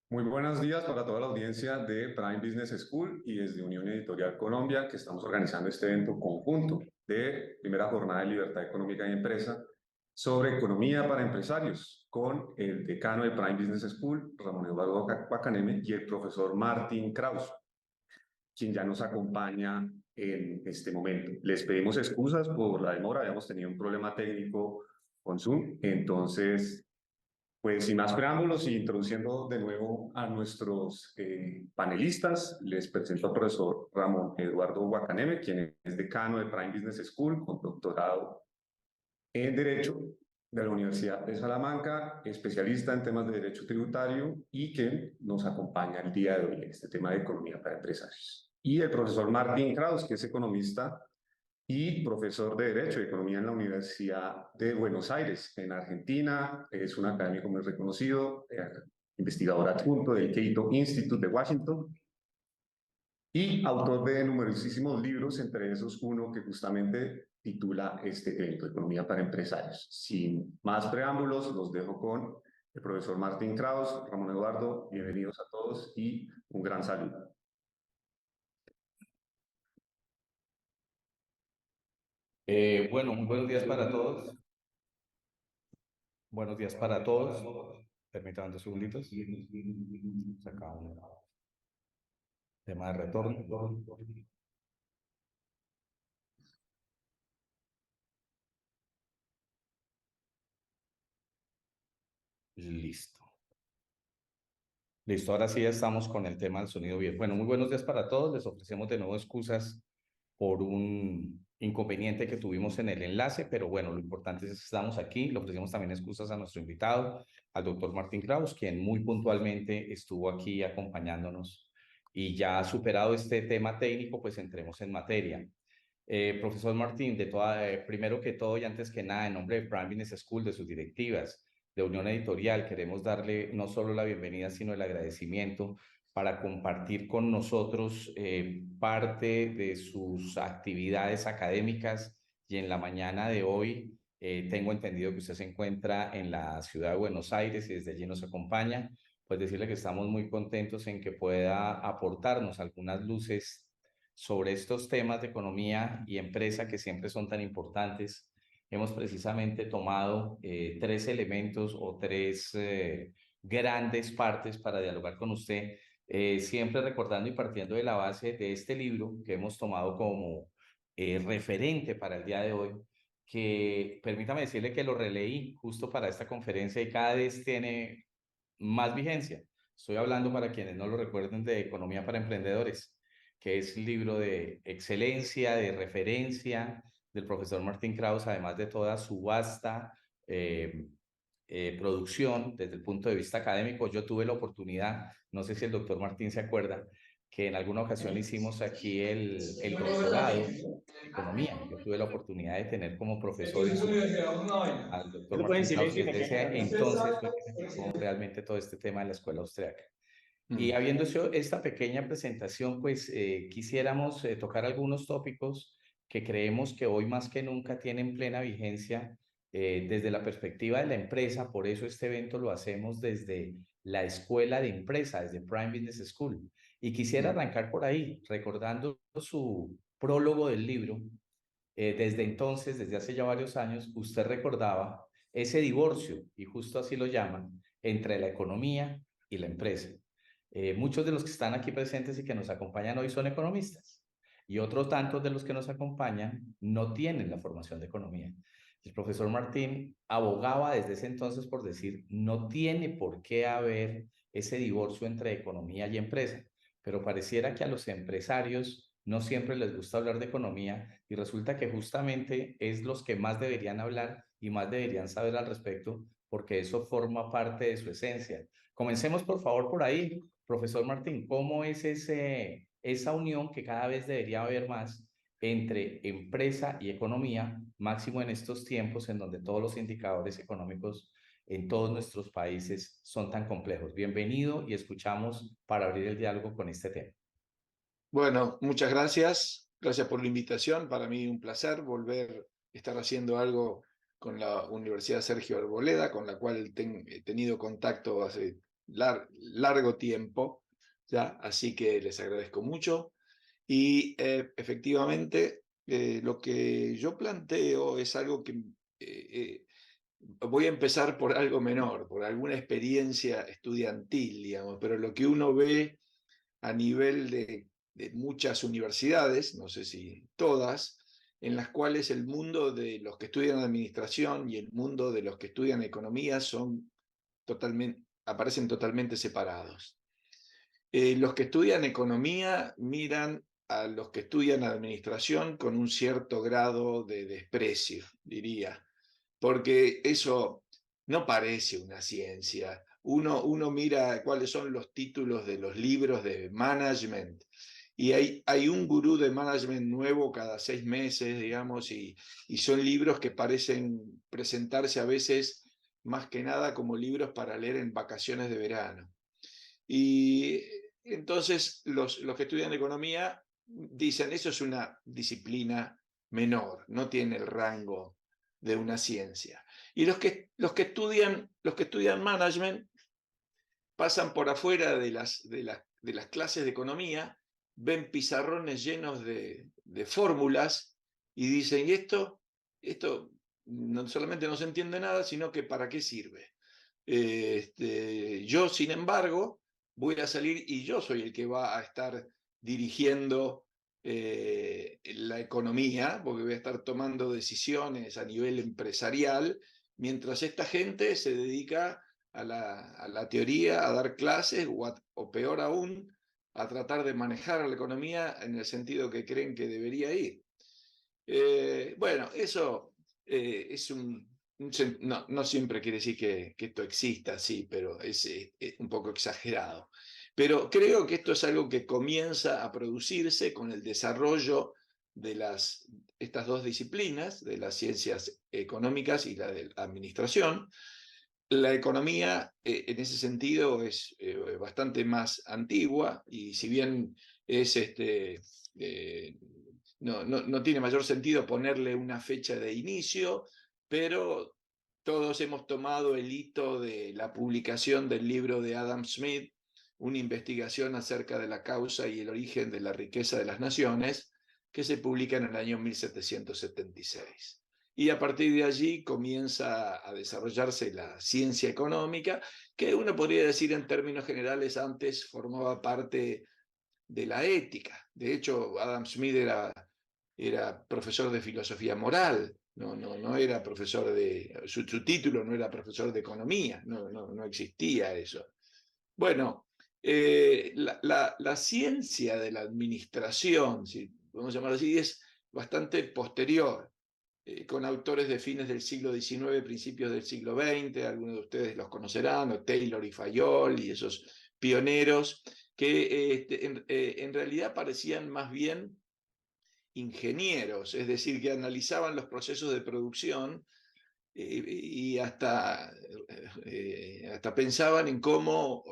Muy buenos días para toda la audiencia de Prime Business School y desde Unión Editorial Colombia, que estamos organizando este evento conjunto de primera jornada de libertad económica y empresa sobre economía para empresarios con el decano de Prime Business School, Ramón Eduardo Wacaneme, y el profesor Martín Kraus, quien ya nos acompaña en este momento. Les pedimos excusas por la demora, habíamos tenido un problema técnico con Zoom, entonces pues sin más preámbulos y introduciendo de nuevo a nuestros panelistas, les presento al profesor Ramón Eduardo Wacaneme, quien es decano de Prime Business School con doctorado en Derecho de la Universidad de Salamanca, especialista en temas de derecho tributario y que nos acompaña el día de hoy en este tema de economía para empresarios. Y el profesor Martín Kraus, que es economista y profesor de Derecho y Economía en la Universidad de Buenos Aires, en Argentina. Es un académico muy reconocido, investigador adjunto del Cato Institute de Washington y autor de numerosísimos libros, entre esos uno que justamente titula este evento, Economía para Empresarios. Sin más preámbulos, los dejo con el profesor Martín Kraus. Ramón Eduardo, bienvenidos a todos y un gran saludo. Bueno, muy buenos días para todos. Buenos días para todos. Permítanme 2 segunditos. Saca un tema de retorno. Listo. Listo, ahora sí ya estamos con el tema del sonido bien. Bueno, muy buenos días para todos. Les ofrecemos de nuevo excusas por un inconveniente que tuvimos en el enlace, pero bueno, lo importante es que estamos aquí. Le ofrecemos también excusas a nuestro invitado, al doctor Martín Kraus, quien muy puntualmente estuvo aquí acompañándonos. Y ya superado este tema técnico, pues entremos en materia. Profesor Martín, primero que todo y antes que nada, en nombre de Prime Business School, de sus directivas, de Unión Editorial, queremos darle no solo la bienvenida, sino el agradecimiento para compartir con nosotros parte de sus actividades académicas y en la mañana de hoy tengo entendido que usted se encuentra en la ciudad de Buenos Aires y desde allí nos acompaña, pues decirle que estamos muy contentos en que pueda aportarnos algunas luces sobre estos temas de economía y empresa que siempre son tan importantes. Hemos precisamente tomado 3 elementos o 3 grandes partes para dialogar con usted, siempre recordando y partiendo de la base de este libro que hemos tomado como referente para el día de hoy, que permítame decirle que lo releí justo para esta conferencia y cada vez tiene más vigencia. Estoy hablando, para quienes no lo recuerden, de Economía para Emprendedores, que es el libro de excelencia, de referencia del profesor Martín Kraus, además de toda su vasta eh, producción desde el punto de vista académico. Yo tuve la oportunidad, no sé si el doctor Martín se acuerda, que en alguna ocasión hicimos aquí el doctorado en economía. Yo tuve la oportunidad de tener como profesor en su al doctor Lo ponen en Martín Kraus, y silencio y me desde quedan ese callado. entonces fue que me tocó realmente todo este tema de la escuela austriaca. Y Mm. habiendo hecho esta pequeña presentación, pues quisiéramos tocar algunos tópicos que creemos que hoy más que nunca tienen plena vigencia desde la perspectiva de la empresa. Por eso este evento lo hacemos desde la escuela de empresa, desde Prime Business School. Y quisiera arrancar por ahí, recordando su prólogo del libro. Desde entonces, desde hace ya varios años, usted recordaba ese divorcio, y justo así lo llaman, entre la economía y la empresa. Muchos de los que están aquí presentes y que nos acompañan hoy son economistas, y otros tantos de los que nos acompañan no tienen la formación de economía. El profesor Martín abogaba desde ese entonces por decir, no tiene por qué haber ese divorcio entre economía y empresa, pero pareciera que a los empresarios no siempre les gusta hablar de economía, y resulta que justamente es los que más deberían hablar y más deberían saber al respecto, porque eso forma parte de su esencia. Comencemos por favor por ahí, profesor Martín. ¿Cómo es esa unión que cada vez debería haber más entre empresa y economía, máximo en estos tiempos en donde todos los indicadores económicos en todos nuestros países son tan complejos? Bienvenido y escuchamos para abrir el diálogo con este tema. Bueno, muchas gracias. Gracias por la invitación. Para mí un placer volver a estar haciendo algo con la Universidad Sergio Arboleda, con la cual he tenido contacto hace largo tiempo, ¿ya? Así que les agradezco mucho. Y efectivamente, lo que yo planteo es algo que voy a empezar por algo menor, por alguna experiencia estudiantil, digamos, pero lo que uno ve a nivel de muchas universidades, no sé si todas, en las cuales el mundo de los que estudian administración y el mundo de los que estudian economía aparecen totalmente separados. Los que estudian economía miran a los que estudian administración con un cierto grado de desprecio, diría, porque eso no parece una ciencia. Uno mira cuáles son los títulos de los libros de management y hay un gurú de management nuevo cada 6 meses, digamos, y son libros que parecen presentarse a veces más que nada como libros para leer en vacaciones de verano. Y entonces los que estudian economía dicen, eso es una disciplina menor, no tiene el rango de una ciencia. Y los que estudian management pasan por afuera de las clases de economía, ven pizarrones llenos de fórmulas y dicen, y esto no solamente no se entiende nada, sino que ¿para qué sirve? Yo, sin embargo, voy a salir y yo soy el que va a estar dirigiendo la economía, porque voy a estar tomando decisiones a nivel empresarial, mientras esta gente se dedica a la teoría, a dar clases, o peor aún, a tratar de manejar la economía en el sentido que creen que debería ir. Bueno, eso es no siempre quiere decir que esto exista, sí, pero es un poco exagerado. Pero creo que esto es algo que comienza a producirse con el desarrollo de estas dos disciplinas, de las ciencias económicas y la de la administración. La economía, en ese sentido, es bastante más antigua y si bien es no tiene mayor sentido ponerle una fecha de inicio, pero todos hemos tomado el hito de la publicación del libro de Adam Smith, una investigación acerca de la causa y el origen de la riqueza de las naciones, que se publica en el año 1776. Y a partir de allí comienza a desarrollarse la ciencia económica, que uno podría decir en términos generales antes formaba parte de la ética. De hecho, Adam Smith era profesor de filosofía moral, no era profesor su título no era profesor de economía, no existía eso. Bueno, la ciencia de la administración, si podemos llamarlo así, es bastante posterior, con autores de fines del siglo XIX, principios del siglo XX, algunos de ustedes los conocerán, o Taylor y Fayol y esos pioneros, que en realidad parecían más bien ingenieros, es decir, que analizaban los procesos de producción y hasta pensaban en cómo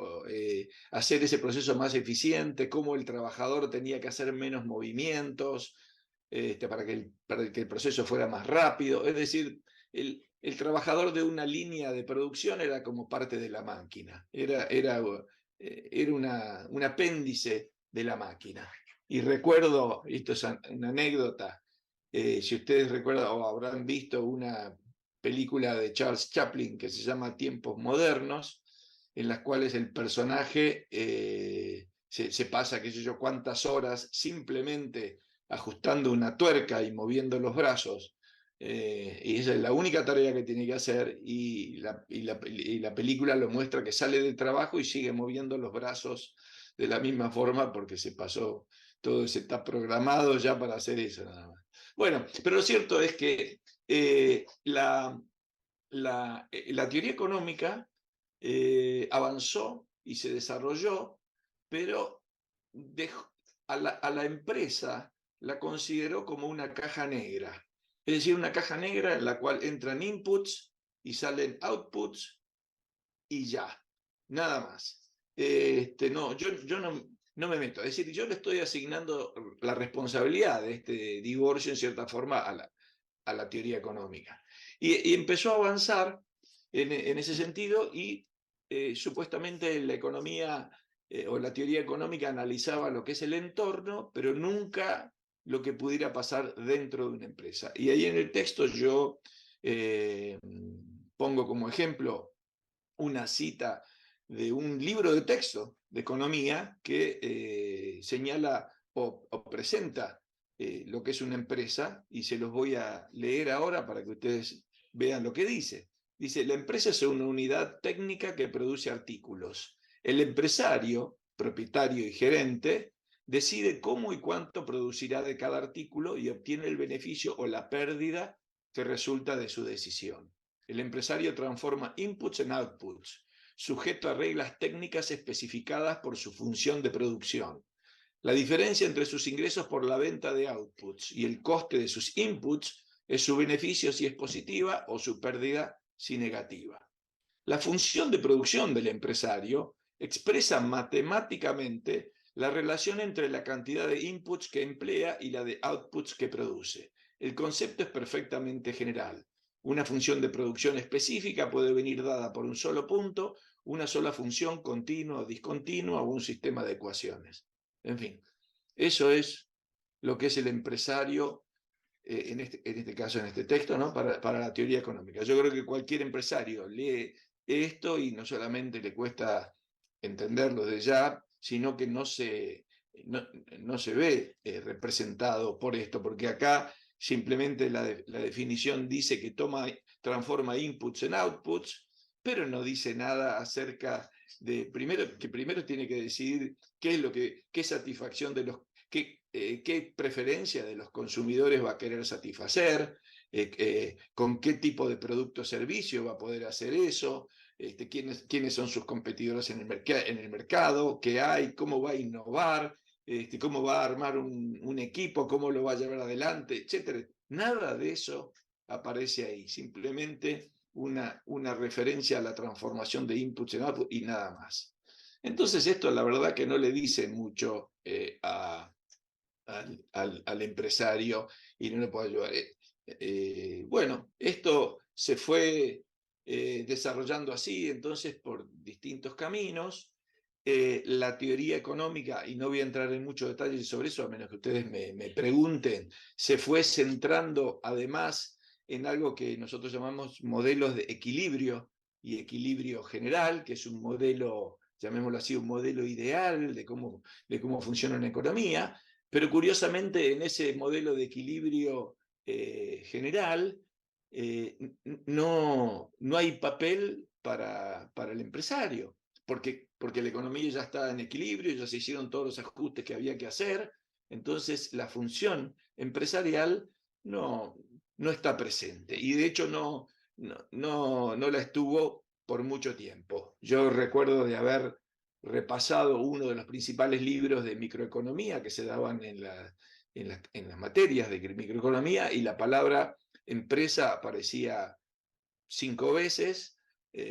hacer ese proceso más eficiente, cómo el trabajador tenía que hacer menos movimientos para que el proceso fuera más rápido. Es decir, el trabajador de una línea de producción era como parte de la máquina, era un apéndice de la máquina. Y recuerdo, esto es una anécdota, si ustedes recuerdan o habrán visto una película de Charles Chaplin que se llama Tiempos Modernos, en las cuales el personaje se pasa qué sé yo cuántas horas simplemente ajustando una tuerca y moviendo los brazos, y esa es la única tarea que tiene que hacer, y la película lo muestra que sale del trabajo y sigue moviendo los brazos de la misma forma porque se pasó, todo se está programado ya para hacer eso nada más. Bueno, pero lo cierto es que la teoría económica avanzó y se desarrolló, pero a la empresa la consideró como una caja negra. Es decir, una caja negra en la cual entran inputs y salen outputs y ya, nada más. Yo no me meto. Es decir, yo le estoy asignando la responsabilidad de este divorcio, en cierta forma, a la teoría económica. Y empezó a avanzar en ese sentido y supuestamente la economía o la teoría económica analizaba lo que es el entorno, pero nunca lo que pudiera pasar dentro de una empresa. Y ahí en el texto yo pongo como ejemplo una cita de un libro de texto de economía que señala o presenta lo que es una empresa, y se los voy a leer ahora para que ustedes vean lo que dice. Dice, la empresa es una unidad técnica que produce artículos. El empresario, propietario y gerente, decide cómo y cuánto producirá de cada artículo y obtiene el beneficio o la pérdida que resulta de su decisión. El empresario transforma inputs en outputs, sujeto a reglas técnicas especificadas por su función de producción. La diferencia entre sus ingresos por la venta de outputs y el coste de sus inputs es su beneficio si es positiva o su pérdida si negativa. La función de producción del empresario expresa matemáticamente la relación entre la cantidad de inputs que emplea y la de outputs que produce. El concepto es perfectamente general. Una función de producción específica puede venir dada por un solo punto, una sola función continua o discontinua o un sistema de ecuaciones. En fin, eso es lo que es el empresario en este caso, en este texto, ¿no? Para la teoría económica. Yo creo que cualquier empresario lee esto y no solamente le cuesta entenderlo de ya, sino que no se ve representado por esto, porque acá simplemente la definición dice que transforma inputs en outputs, pero no dice nada acerca de, primero tiene que decidir qué satisfacción de los, qué preferencia de los consumidores va a querer satisfacer, con qué tipo de producto o servicio va a poder hacer eso, quiénes son sus competidores en el mercado, qué hay, cómo va a innovar, cómo va a armar un equipo, cómo lo va a llevar adelante, etc. Nada de eso aparece ahí, simplemente una referencia a la transformación de inputs en output y nada más. Entonces esto la verdad que no le dice mucho al empresario y no le puedo ayudar. Bueno, esto se fue desarrollando así, entonces, por distintos caminos. La teoría económica, y no voy a entrar en muchos detalles sobre eso, a menos que ustedes me pregunten, se fue centrando además en algo que nosotros llamamos modelos de equilibrio y equilibrio general, que es un modelo, llamémoslo así, un modelo ideal de cómo funciona una economía. Pero curiosamente en ese modelo de equilibrio general no hay papel para el empresario, porque la economía ya está en equilibrio, ya se hicieron todos los ajustes que había que hacer, entonces la función empresarial no está presente, y de hecho no la estuvo por mucho tiempo. Yo recuerdo de haber repasado uno de los principales libros de microeconomía que se daban en las materias de microeconomía, y la palabra empresa aparecía 5 veces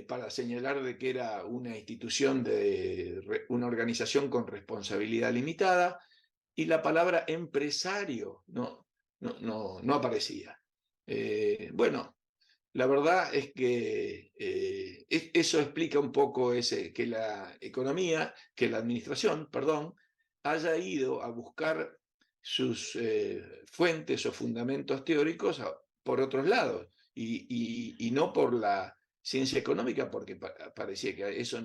para señalar de que era una institución una organización con responsabilidad limitada, y la palabra empresario no aparecía. Bueno, la verdad es que eso explica un poco que la economía, que la administración, perdón, haya ido a buscar sus fuentes o fundamentos teóricos por otros lados y no por la ciencia económica, porque parecía que eso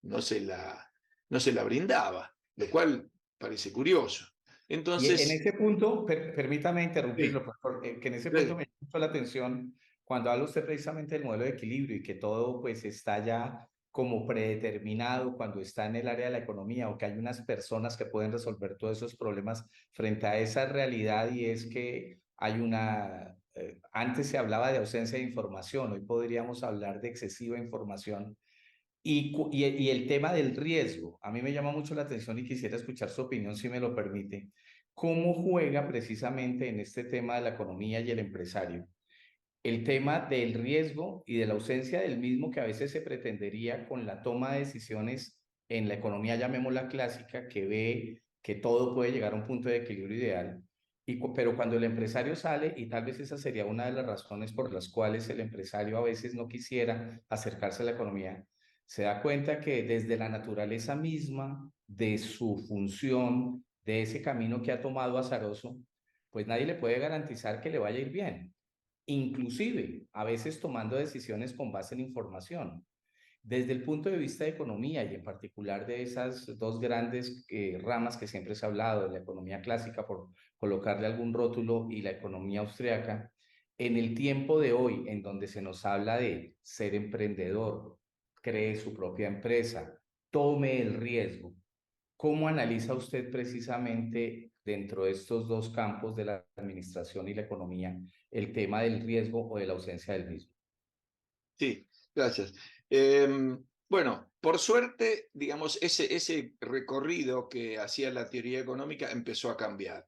no se la brindaba, lo cual parece curioso. Y en Entonces, ese punto, permítame interrumpirlo, sí, profesor, que en ese punto me llama mucho la atención cuando habla usted precisamente del modelo de equilibrio y que todo pues está ya como predeterminado cuando está en el área de la economía, o que hay unas personas que pueden resolver todos esos problemas frente a esa realidad, y es que hay antes se hablaba de ausencia de información, hoy podríamos hablar de excesiva información. Y el tema del riesgo, a mí me llama mucho la atención y quisiera escuchar su opinión, si me lo permite. ¿Cómo juega precisamente en este tema de la economía y el empresario el tema del riesgo y de la ausencia del mismo, que a veces se pretendería con la toma de decisiones en la economía, llamémosla clásica, que ve que todo puede llegar a un punto de equilibrio ideal? Pero cuando el empresario sale, y tal vez esa sería una de las razones por las cuales el empresario a veces no quisiera acercarse a la economía, Se da cuenta que desde la naturaleza misma de su función, de ese camino que ha tomado azaroso, pues nadie le puede garantizar que le vaya a ir bien. Inclusive, a veces tomando decisiones con base en información. Desde el punto de vista de economía y en particular de esas dos grandes ramas que siempre se ha hablado, de la economía clásica, por colocarle algún rótulo, y la economía austriaca, en el tiempo de hoy, en donde se nos habla de ser emprendedor, cree su propia empresa, tome el riesgo, ¿cómo analiza usted precisamente dentro de estos dos campos de la administración y la economía el tema del riesgo o de la ausencia del mismo? Sí, gracias. Bueno, por suerte, digamos, ese recorrido que hacía la teoría económica empezó a cambiar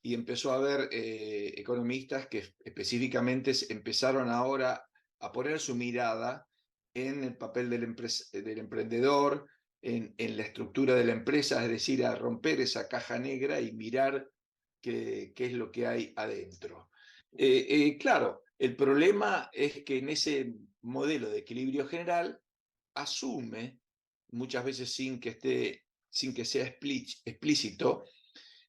y empezó a haber economistas que específicamente empezaron ahora a poner su mirada en el papel del emprendedor, en la estructura de la empresa, es decir, a romper esa caja negra y mirar qué es lo que hay adentro. Claro, el problema es que en ese modelo de equilibrio general asume, muchas veces sin que sea explícito,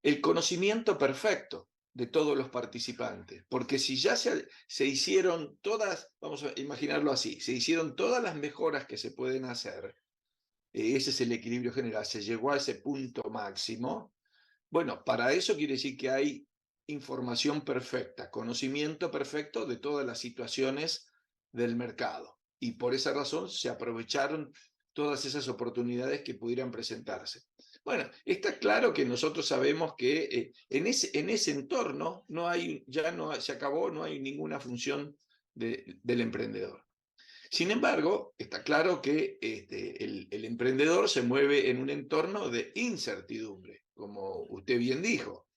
el conocimiento perfecto de todos los participantes. Porque si ya se hicieron todas, vamos a imaginarlo así, se hicieron todas las mejoras que se pueden hacer, ese es el equilibrio general, se llegó a ese punto máximo. Bueno, para eso quiere decir que hay información perfecta, conocimiento perfecto de todas las situaciones del mercado. Y por esa razón se aprovecharon todas esas oportunidades que pudieran presentarse. Bueno, está claro que nosotros sabemos que en ese entorno se acabó, no hay ninguna función del emprendedor. Sin embargo, está claro que el emprendedor se mueve en un entorno de incertidumbre, como usted bien dijo.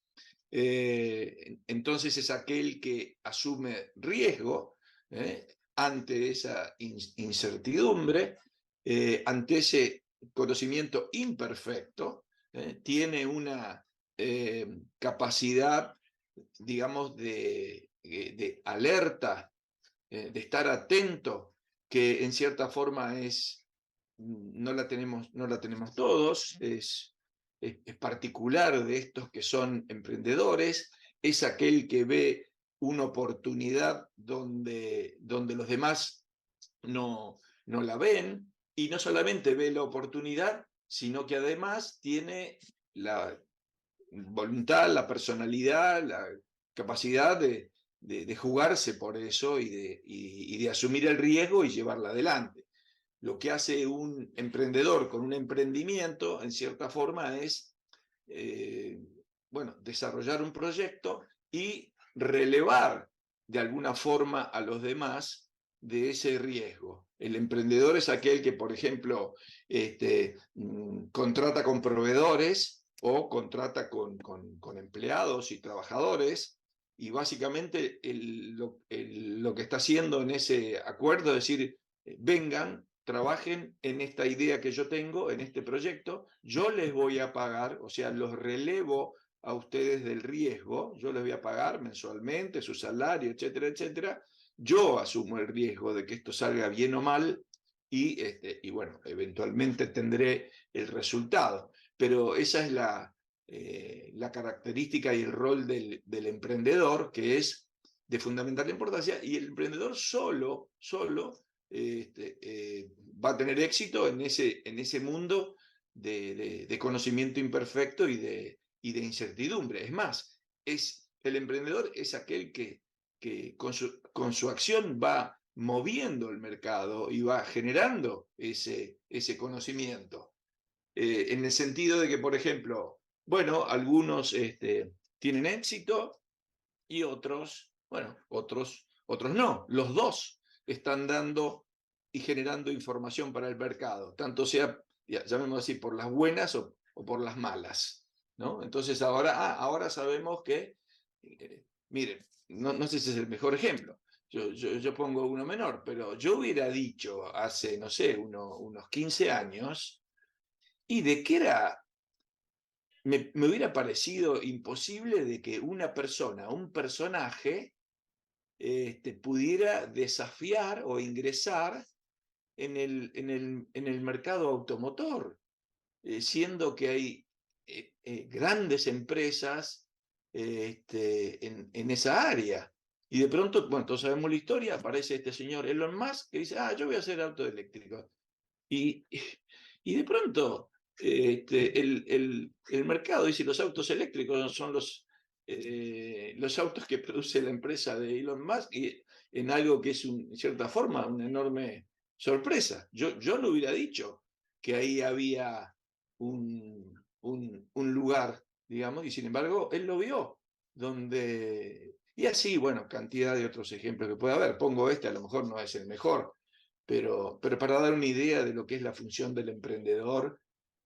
Entonces es aquel que asume riesgo ante esa incertidumbre, ante ese conocimiento imperfecto, tiene una capacidad, digamos, de alerta, de estar atento, que en cierta forma no la tenemos todos, es particular de estos que son emprendedores, es aquel que ve una oportunidad donde los demás no la ven, y no solamente ve la oportunidad, sino que además tiene la voluntad, la personalidad, la capacidad de jugarse por eso y de asumir el riesgo y llevarla adelante. Lo que hace un emprendedor con un emprendimiento, en cierta forma, es bueno, desarrollar un proyecto y relevar de alguna forma a los demás de ese riesgo. El emprendedor es aquel que, por ejemplo, contrata con proveedores o contrata con empleados y trabajadores, y básicamente lo que está haciendo en ese acuerdo es decir, vengan, trabajen en esta idea que yo tengo, en este proyecto, yo les voy a pagar, o sea, los relevo a ustedes del riesgo, yo les voy a pagar mensualmente su salario, etcétera, etcétera, yo asumo el riesgo de que esto salga bien o mal y bueno, eventualmente tendré el resultado. Pero esa es la característica y el rol del emprendedor, que es de fundamental importancia, y el emprendedor solo va a tener éxito en ese mundo de conocimiento imperfecto y de incertidumbre. Es más, el emprendedor es aquel que con su acción va moviendo el mercado y va generando ese conocimiento. En el sentido de que, por ejemplo, bueno, algunos tienen éxito y otros, bueno, otros no. Los dos están dando y generando información para el mercado, tanto sea, llamémoslo así, por las buenas o por las malas, ¿no? Entonces ahora sabemos que, miren, no sé si es el mejor ejemplo, yo pongo uno menor, pero yo hubiera dicho hace, no sé, unos 15 años, y de que me hubiera parecido imposible de que una persona, un personaje, pudiera desafiar o ingresar en el mercado automotor, siendo que hay grandes empresas en esa área. Y de pronto, bueno, todos sabemos la historia, aparece este señor Elon Musk que dice, yo voy a hacer autos eléctricos. Y, y de pronto el mercado dice, los autos eléctricos son los autos que produce la empresa de Elon Musk, y en algo que es, en cierta forma, una enorme sorpresa. Yo no hubiera dicho que ahí había un lugar, digamos, y sin embargo él lo vio, y así, bueno, cantidad de otros ejemplos que puede haber. Pongo este, a lo mejor no es el mejor, pero para dar una idea de lo que es la función del emprendedor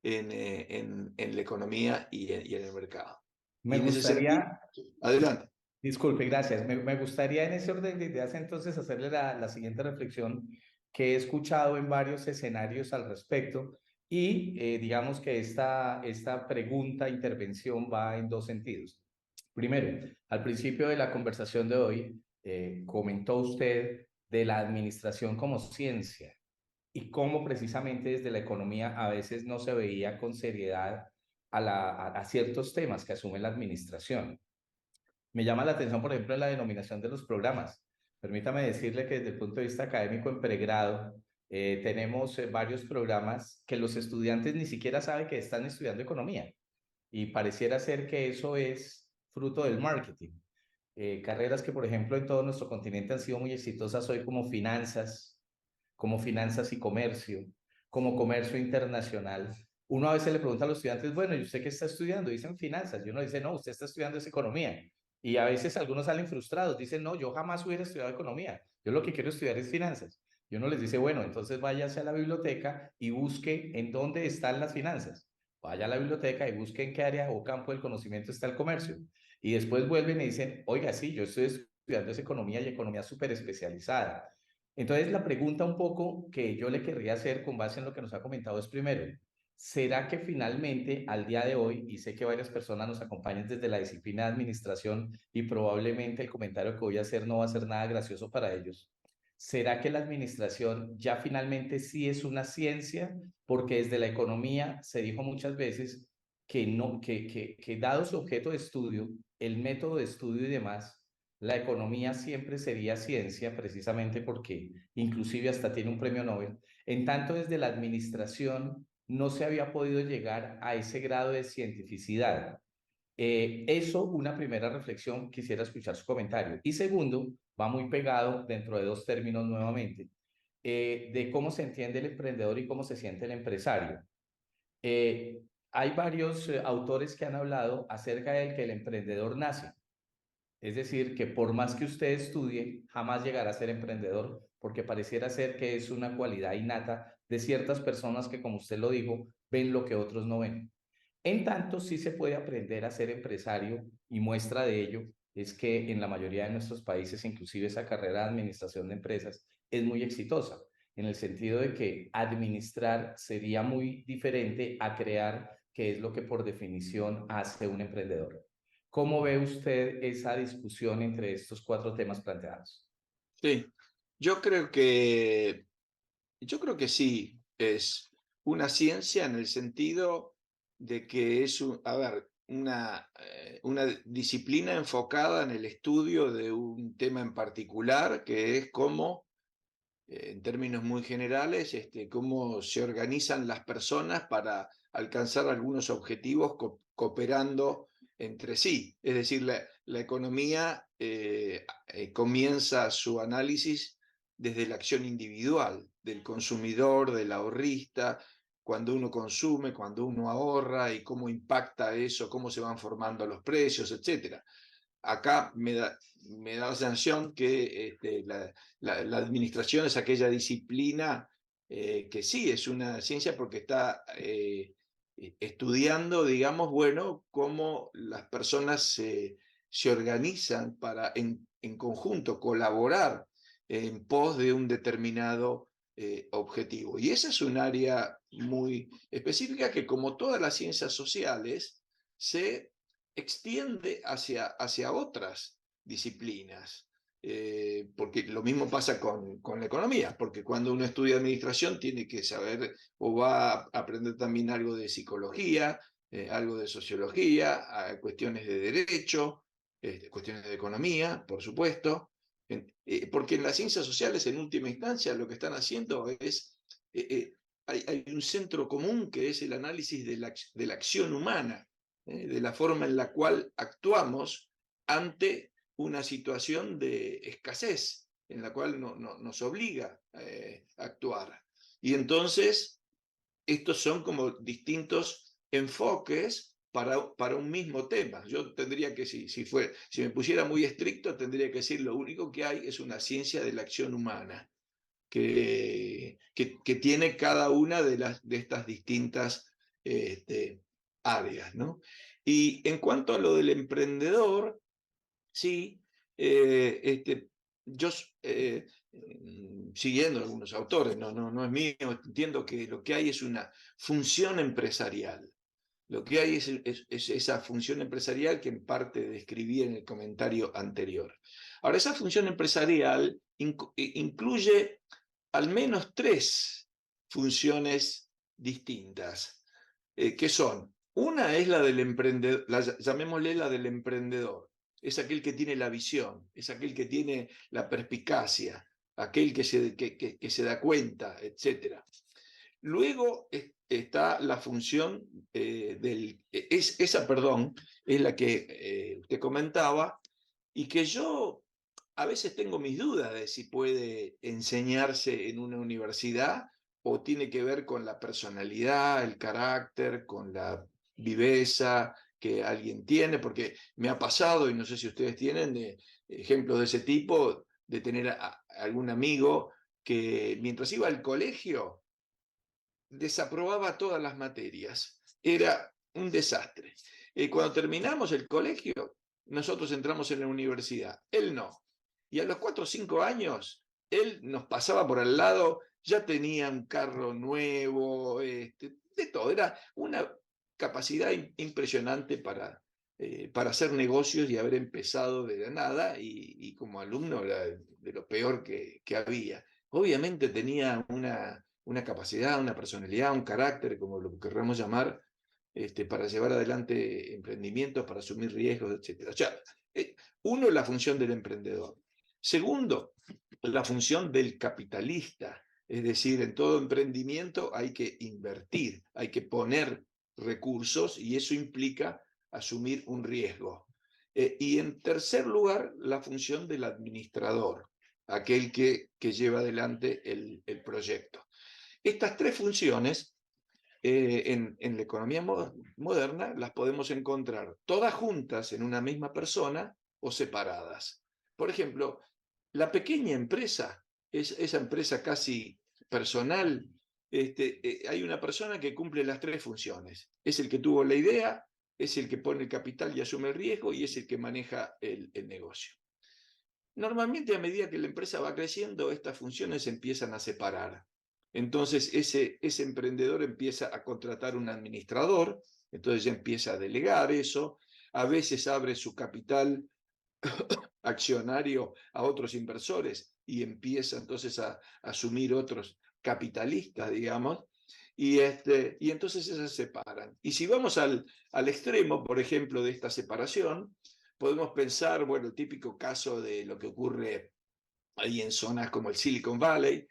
en la economía y en el mercado. Me Y en ese sentido, gustaría, adelante. disculpe, gracias. Me gustaría en ese orden de ideas entonces hacerle la siguiente reflexión que he escuchado en varios escenarios al respecto y digamos que esta pregunta, intervención va en dos sentidos. Primero, al principio de la conversación de hoy, comentó usted de la administración como ciencia y cómo precisamente desde la economía a veces no se veía con seriedad a ciertos temas que asume la administración. Me llama la atención, por ejemplo, la denominación de los programas. Permítame decirle que desde el punto de vista académico en pregrado, tenemos varios programas que los estudiantes ni siquiera saben que están estudiando economía y pareciera ser que eso es fruto del marketing. Carreras que, por ejemplo, en todo nuestro continente han sido muy exitosas hoy como finanzas y comercio, como comercio internacional. Uno a veces le pregunta a los estudiantes, bueno, ¿y usted qué está estudiando? Dicen finanzas. Y uno dice, no, usted está estudiando es economía. Y a veces algunos salen frustrados, dicen, no, yo jamás hubiera estudiado economía. Yo lo que quiero estudiar es finanzas. Y uno les dice, bueno, entonces váyase a la biblioteca y busque en dónde están las finanzas. Vaya a la biblioteca y busque en qué área o campo del conocimiento está el comercio. Y después vuelven y dicen, oiga, sí, yo estoy estudiando es economía y economía súper especializada. Entonces, la pregunta un poco que yo le querría hacer con base en lo que nos ha comentado es primero, ¿será que finalmente al día de hoy, y sé que varias personas nos acompañan desde la disciplina de administración y probablemente el comentario que voy a hacer no va a ser nada gracioso para ellos? ¿Será que la administración ya finalmente sí es una ciencia? Porque desde la economía se dijo muchas veces que, no, que dado su objeto de estudio, el método de estudio y demás, la economía siempre sería ciencia, precisamente porque inclusive hasta tiene un premio Nobel. En tanto, desde la administración no se había podido llegar a ese grado de cientificidad. Eso, una primera reflexión, quisiera escuchar su comentario. Y segundo, va muy pegado dentro de dos términos nuevamente, de cómo se entiende el emprendedor y cómo se siente el empresario. Eh, Hay varios autores que han hablado acerca de que el emprendedor nace. Es decir, que por más que usted estudie, jamás llegará a ser emprendedor, porque pareciera ser que es una cualidad innata de ciertas personas que, como usted lo dijo, ven lo que otros no ven. En tanto, sí se puede aprender a ser empresario y muestra de ello es que en la mayoría de nuestros países, inclusive esa carrera de administración de empresas es muy exitosa, en el sentido de que administrar sería muy diferente a crear, que es lo que por definición hace un emprendedor. ¿Cómo ve usted esa discusión entre estos cuatro temas planteados? Sí, yo yo creo que sí, es una ciencia en el sentido de que es, a ver, una disciplina enfocada en el estudio de un tema en particular, que es cómo, en términos muy generales, cómo se organizan las personas para alcanzar algunos objetivos cooperando entre sí. Es decir, la economía comienza su análisis desde la acción individual, del consumidor, del ahorrista, cuando uno consume, cuando uno ahorra y cómo impacta eso, cómo se van formando los precios, etc. Acá me da la sensación que la administración es aquella disciplina que sí es una ciencia porque está estudiando, digamos, bueno, cómo las personas se organizan para en conjunto colaborar en pos de un determinado objetivo. Y esa es un área muy específica que, como todas las ciencias sociales, se extiende hacia otras disciplinas. porque lo mismo pasa con la economía, porque cuando uno estudia administración tiene que saber o va a aprender también algo de psicología, algo de sociología, cuestiones de derecho, cuestiones de economía, por supuesto, porque en las ciencias sociales en última instancia lo que están haciendo es, hay un centro común que es el análisis de la acción humana, de la forma en la cual actuamos ante una situación de escasez en la cual nos obliga a actuar. Y entonces, estos son como distintos enfoques para un mismo tema. Yo tendría que, si me pusiera muy estricto, tendría que decir lo único que hay es una ciencia de la acción humana, que tiene cada una de estas distintas áreas, ¿no? Y en cuanto a lo del emprendedor, sí, yo siguiendo algunos autores, no es mío, entiendo que lo que hay es una función empresarial. Lo que hay es esa función empresarial que en parte describí en el comentario anterior. Ahora, esa función empresarial incluye al menos 3 funciones distintas, que son, una es la del emprendedor, llamémosle la del emprendedor, es aquel que tiene la visión, es aquel que tiene la perspicacia, aquel que se da cuenta, etc. Luego está la función perdón, es la que usted comentaba, y que yo a veces tengo mis dudas de si puede enseñarse en una universidad o tiene que ver con la personalidad, el carácter, con la viveza que alguien tiene, porque me ha pasado, y no sé si ustedes tienen ejemplos de ese tipo, de tener algún amigo que mientras iba al colegio desaprobaba todas las materias. Era un desastre. Cuando terminamos el colegio, nosotros entramos en la universidad. Él no. Y a los 4 o 5 años, él nos pasaba por al lado, ya tenía un carro nuevo, de todo. Era una capacidad impresionante para hacer negocios y haber empezado de la nada, y como alumno era de lo peor que había. Obviamente tenía una capacidad, una personalidad, un carácter, como lo querramos llamar, para llevar adelante emprendimientos, para asumir riesgos, etc. O sea, uno, la función del emprendedor. Segundo, la función del capitalista. Es decir, en todo emprendimiento hay que invertir, hay que poner recursos, y eso implica asumir un riesgo. Y en tercer lugar, la función del administrador, aquel que lleva adelante el proyecto. Estas 3 funciones en la economía moderna las podemos encontrar todas juntas en una misma persona o separadas. Por ejemplo, la pequeña empresa, esa empresa casi personal, hay una persona que cumple las 3 funciones. Es el que tuvo la idea, es el que pone el capital y asume el riesgo, y es el que maneja el negocio. Normalmente, a medida que la empresa va creciendo, estas funciones se empiezan a separar. Entonces, ese emprendedor empieza a contratar un administrador, entonces ya empieza a delegar eso, a veces abre su capital accionario a otros inversores y empieza entonces a asumir otros capitalistas, digamos, y entonces se separan. Y si vamos al extremo, por ejemplo, de esta separación, podemos pensar, bueno, el típico caso de lo que ocurre ahí en zonas como el Silicon Valley,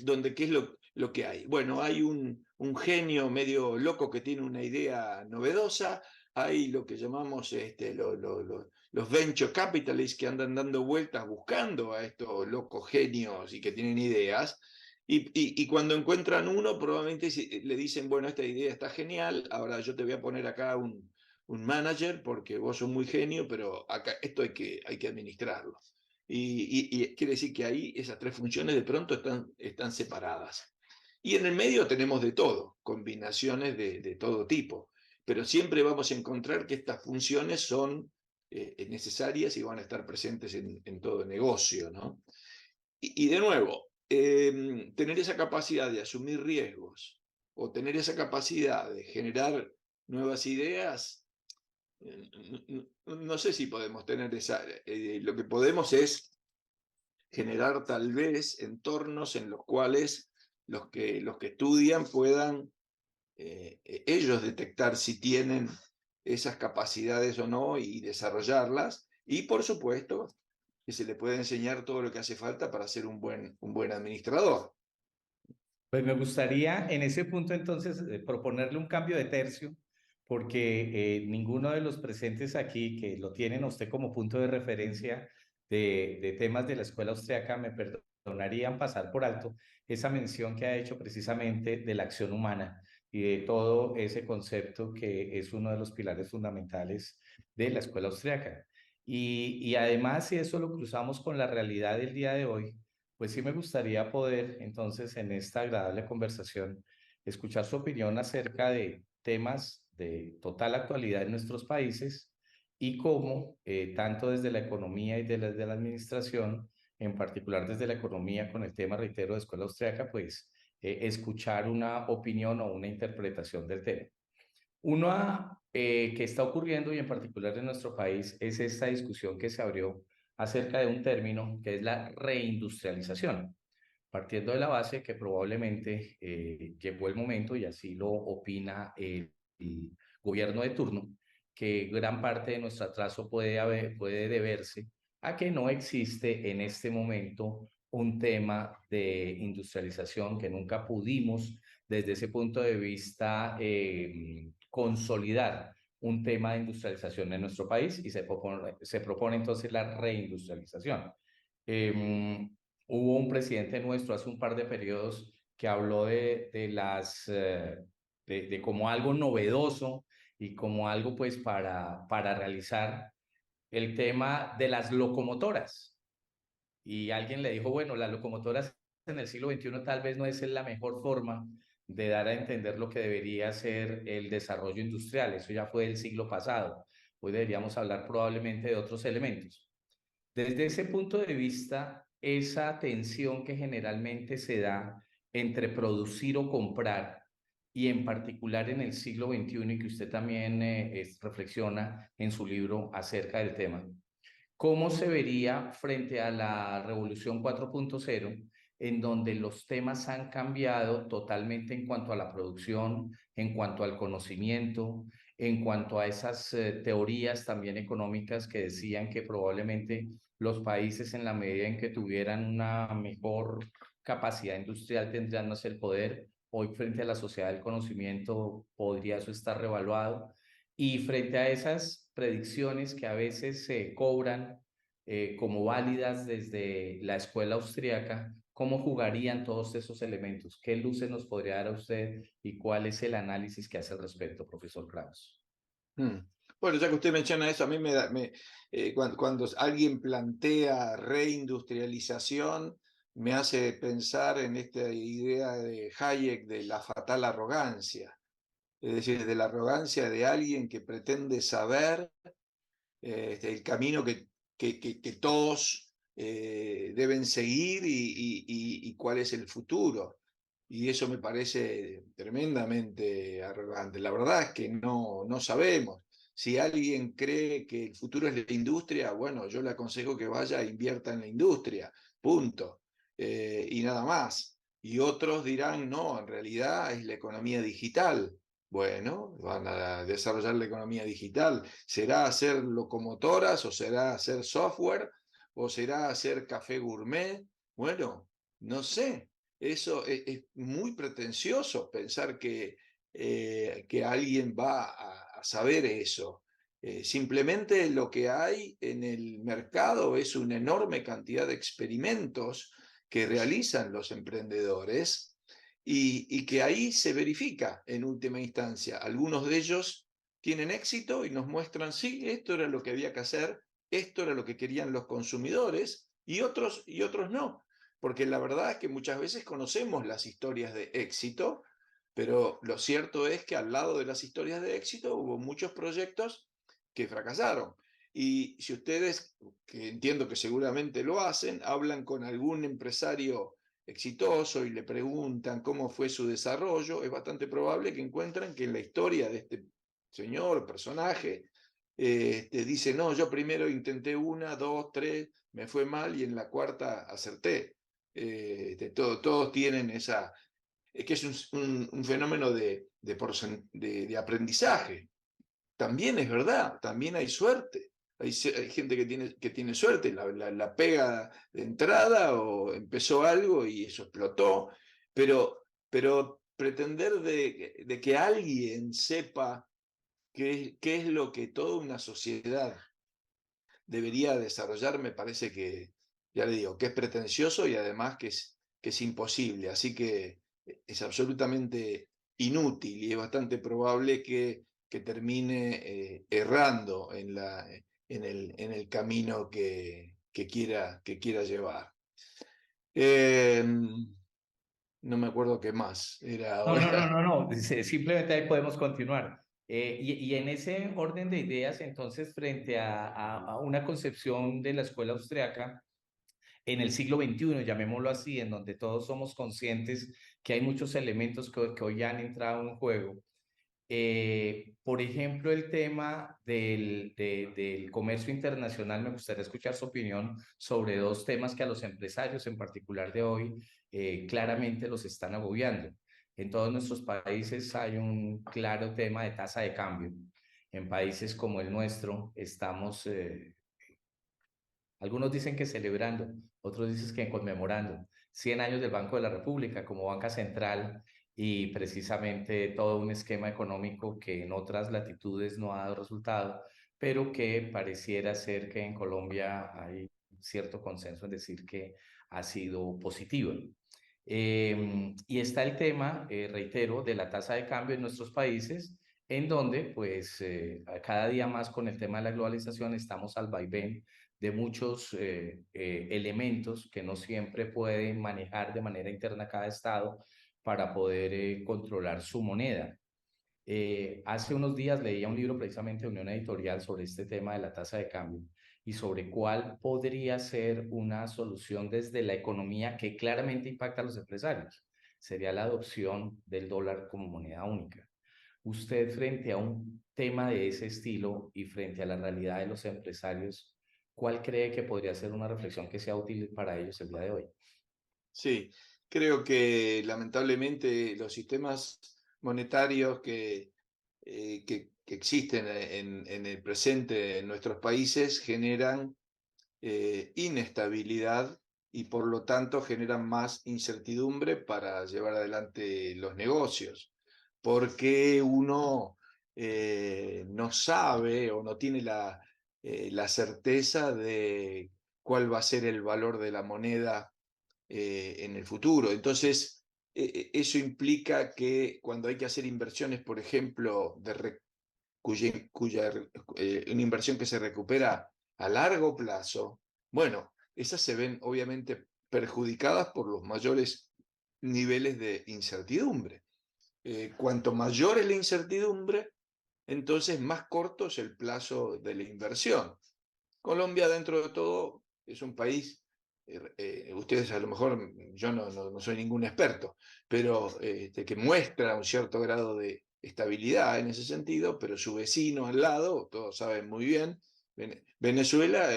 donde ¿qué es lo que hay? Bueno, hay un genio medio loco que tiene una idea novedosa, hay lo que llamamos los venture capitalists que andan dando vueltas buscando a estos locos genios y que tienen ideas, y cuando encuentran uno, probablemente le dicen, bueno, esta idea está genial, ahora yo te voy a poner acá un manager porque vos sos muy genio, pero acá esto hay que administrarlo. Y quiere decir que ahí esas 3 funciones de pronto están separadas. Y en el medio tenemos de todo, combinaciones de todo tipo, pero siempre vamos a encontrar que estas funciones son necesarias y van a estar presentes en todo negocio, ¿no? Y de nuevo, tener esa capacidad de asumir riesgos o tener esa capacidad de generar nuevas ideas, no sé si podemos tener esa, lo que podemos es generar tal vez entornos en los cuales los que estudian puedan ellos detectar si tienen esas capacidades o no y desarrollarlas. Y por supuesto que se le puede enseñar todo lo que hace falta para ser un buen administrador. Pues me gustaría en ese punto entonces proponerle un cambio de tercio, porque ninguno de los presentes aquí que lo tienen a usted como punto de referencia de temas de la escuela austriaca me perdonarían pasar por alto esa mención que ha hecho precisamente de la acción humana y de todo ese concepto que es uno de los pilares fundamentales de la escuela austriaca. Y además, si eso lo cruzamos con la realidad del día de hoy, pues sí me gustaría poder, entonces, en esta agradable conversación, escuchar su opinión acerca de temas de total actualidad en nuestros países y cómo, tanto desde la economía y desde la administración, en particular desde la economía con el tema, reitero, de escuela austriaca, pues escuchar una opinión o una interpretación del tema. Una que está ocurriendo y en particular en nuestro país es esta discusión que se abrió acerca de un término que es la reindustrialización, partiendo de la base que probablemente llegó el momento, y así lo opina el gobierno de turno, que gran parte de nuestro atraso puede deberse a que no existe en este momento un tema de industrialización que nunca pudimos desde ese punto de vista consolidar un tema de industrialización en nuestro país y se propone entonces la reindustrialización. Hubo un presidente nuestro hace un par de periodos que habló de como algo novedoso y como algo pues para realizar el tema de las locomotoras. Y alguien le dijo, bueno, las locomotoras en el siglo XXI tal vez no es la mejor forma de dar a entender lo que debería ser el desarrollo industrial. Eso ya fue el siglo pasado. Hoy deberíamos hablar probablemente de otros elementos. Desde ese punto de vista, esa tensión que generalmente se da entre producir o comprar, y en particular en el siglo XXI, y que usted también reflexiona en su libro acerca del tema, ¿cómo se vería frente a la revolución 4.0, en donde los temas han cambiado totalmente en cuanto a la producción, en cuanto al conocimiento, en cuanto a esas teorías también económicas que decían que probablemente los países en la medida en que tuvieran una mejor capacidad industrial tendrían más el poder? Hoy frente a la sociedad del conocimiento podría eso estar revaluado. Y frente a esas predicciones que a veces se cobran como válidas desde la escuela austríaca, ¿cómo jugarían todos esos elementos? ¿Qué luces nos podría dar a usted y cuál es el análisis que hace al respecto, profesor Kraus? Bueno, ya que usted menciona eso, a mí cuando alguien plantea reindustrialización, me hace pensar en esta idea de Hayek de la fatal arrogancia. Es decir, de la arrogancia de alguien que pretende saber el camino que todos deben seguir y cuál es el futuro. Y eso me parece tremendamente arrogante. La verdad es que no sabemos. Si alguien cree que el futuro es la industria, bueno, yo le aconsejo que vaya e invierta en la industria, punto. Y nada más. Y otros dirán, no, en realidad es la economía digital. Bueno, van a desarrollar la economía digital. ¿Será hacer locomotoras o será hacer software o será hacer café gourmet? Bueno, no sé. Eso es muy pretencioso pensar que alguien va a saber eso. Simplemente lo que hay en el mercado es una enorme cantidad de experimentos que realizan los emprendedores y que ahí se verifica en última instancia. Algunos de ellos tienen éxito y nos muestran, sí, esto era lo que había que hacer, esto era lo que querían los consumidores y otros no. Porque la verdad es que muchas veces conocemos las historias de éxito, pero lo cierto es que al lado de las historias de éxito hubo muchos proyectos que fracasaron. Y si ustedes, que entiendo que seguramente lo hacen, hablan con algún empresario exitoso y le preguntan cómo fue su desarrollo, es bastante probable que encuentren que en la historia de este señor, personaje, dice, no, yo primero intenté 1, 2, 3, me fue mal y en la cuarta acerté. Todos tienen esa, que es un fenómeno de aprendizaje. También es verdad, también hay suerte. Hay gente que tiene suerte, la pega de entrada o empezó algo y eso explotó, pero pretender de que alguien sepa qué es lo que toda una sociedad debería desarrollar, me parece que, ya le digo, que es pretencioso y además que es imposible. Así que es absolutamente inútil y es bastante probable que termine errando en el camino que quiera llevar. No me acuerdo qué más era No, no, ahora. no, no, no. Simplemente ahí podemos continuar. Y en ese orden de ideas, entonces, frente a una concepción de la escuela austriaca en el siglo XXI, llamémoslo así, en donde todos somos conscientes que hay muchos elementos que hoy han entrado en juego. Por ejemplo, el tema del comercio internacional, me gustaría escuchar su opinión sobre dos temas que a los empresarios en particular de hoy claramente los están agobiando. En todos nuestros países hay un claro tema de tasa de cambio. En países como el nuestro estamos, algunos dicen que celebrando, otros dicen que conmemorando 100 años del Banco de la República como banca central y precisamente todo un esquema económico que en otras latitudes no ha dado resultado, pero que pareciera ser que en Colombia hay cierto consenso en decir que ha sido positivo. Y está el tema, reitero, de la tasa de cambio en nuestros países, en donde pues cada día más con el tema de la globalización estamos al vaivén de muchos elementos que no siempre pueden manejar de manera interna cada estado para poder controlar su moneda. Hace unos días leía un libro precisamente de Unión Editorial sobre este tema de la tasa de cambio y sobre cuál podría ser una solución desde la economía que claramente impacta a los empresarios. Sería la adopción del dólar como moneda única. Usted frente a un tema de ese estilo y frente a la realidad de los empresarios, ¿cuál cree que podría ser una reflexión que sea útil para ellos el día de hoy? Sí, creo que lamentablemente los sistemas monetarios que existen en el presente en nuestros países generan inestabilidad y por lo tanto generan más incertidumbre para llevar adelante los negocios, porque uno no sabe o no tiene la certeza de cuál va a ser el valor de la moneda en el futuro. Entonces, eso implica que cuando hay que hacer inversiones, por ejemplo, una inversión que se recupera a largo plazo, bueno, esas se ven obviamente perjudicadas por los mayores niveles de incertidumbre. Cuanto mayor es la incertidumbre, entonces más corto es el plazo de la inversión. Colombia, dentro de todo, es un país, ustedes a lo mejor, yo no soy ningún experto, pero que muestra un cierto grado de estabilidad en ese sentido, pero su vecino al lado, todos saben muy bien, Venezuela,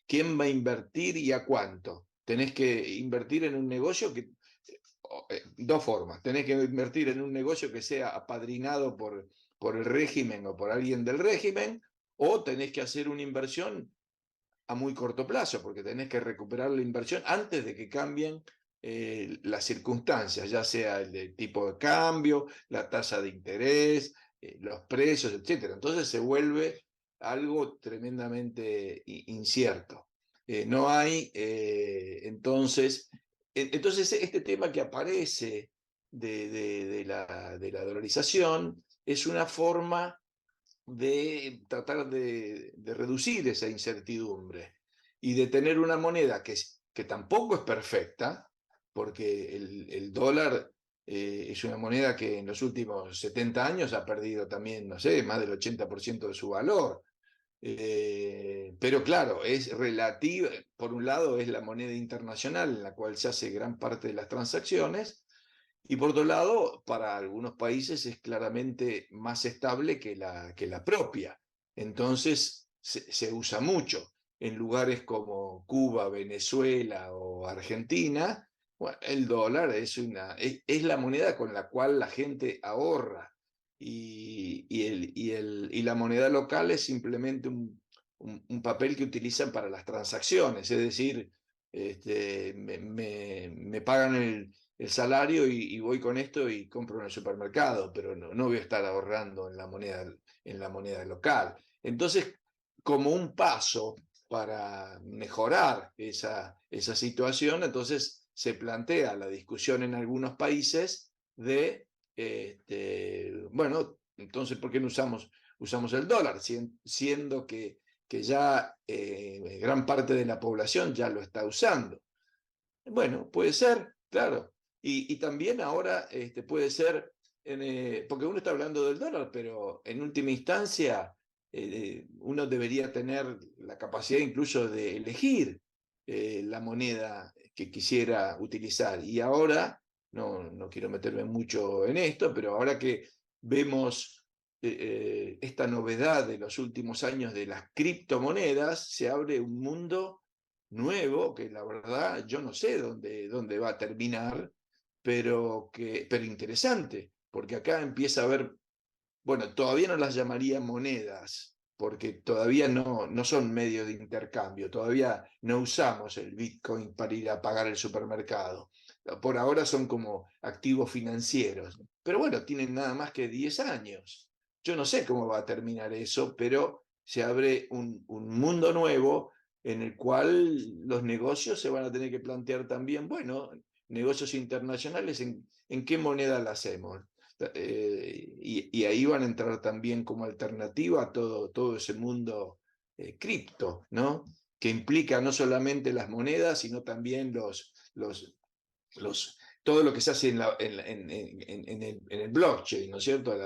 ¿quién va a invertir y a cuánto? Tenés que invertir en un negocio que, dos formas, tenés que invertir en un negocio que sea apadrinado por el régimen o por alguien del régimen, o tenés que hacer una inversión a muy corto plazo, porque tenés que recuperar la inversión antes de que cambien las circunstancias, ya sea el tipo de cambio, la tasa de interés, los precios, etc. Entonces se vuelve algo tremendamente incierto. No hay, entonces, este tema que aparece de la dolarización es una forma de tratar de reducir esa incertidumbre y de tener una moneda que tampoco es perfecta, porque el dólar es una moneda que en los últimos 70 años ha perdido también, no sé, más del 80% de su valor. Pero claro, es relativa, por un lado es la moneda internacional en la cual se hace gran parte de las transacciones, y por otro lado, para algunos países es claramente más estable que la propia. Entonces se usa mucho. En lugares como Cuba, Venezuela o Argentina, bueno, el dólar es la moneda con la cual la gente ahorra y la moneda local es simplemente un papel que utilizan para las transacciones, es decir, me pagan el salario y voy con esto y compro en el supermercado, pero no voy a estar ahorrando en la moneda local. Entonces, como un paso para mejorar esa situación, entonces se plantea la discusión en algunos países de, bueno, entonces, ¿por qué no usamos el dólar? Siendo que ya gran parte de la población ya lo está usando. Bueno, puede ser, claro. Y también ahora puede ser, porque uno está hablando del dólar, pero en última instancia uno debería tener la capacidad incluso de elegir la moneda que quisiera utilizar. Y ahora, no quiero meterme mucho en esto, pero ahora que vemos esta novedad de los últimos años de las criptomonedas, se abre un mundo nuevo, que la verdad yo no sé dónde va a terminar, pero interesante, porque acá empieza a haber, bueno, todavía no las llamaría monedas, porque todavía no son medios de intercambio, todavía no usamos el Bitcoin para ir a pagar el supermercado. Por ahora son como activos financieros, pero bueno, tienen nada más que 10 años. Yo no sé cómo va a terminar eso, pero se abre un mundo nuevo en el cual los negocios se van a tener que plantear también, bueno, negocios internacionales, ¿en qué moneda la hacemos? Y ahí van a entrar también como alternativa a todo ese mundo cripto, ¿no? Que implica no solamente las monedas, sino también todo lo que se hace en el blockchain, ¿no es cierto?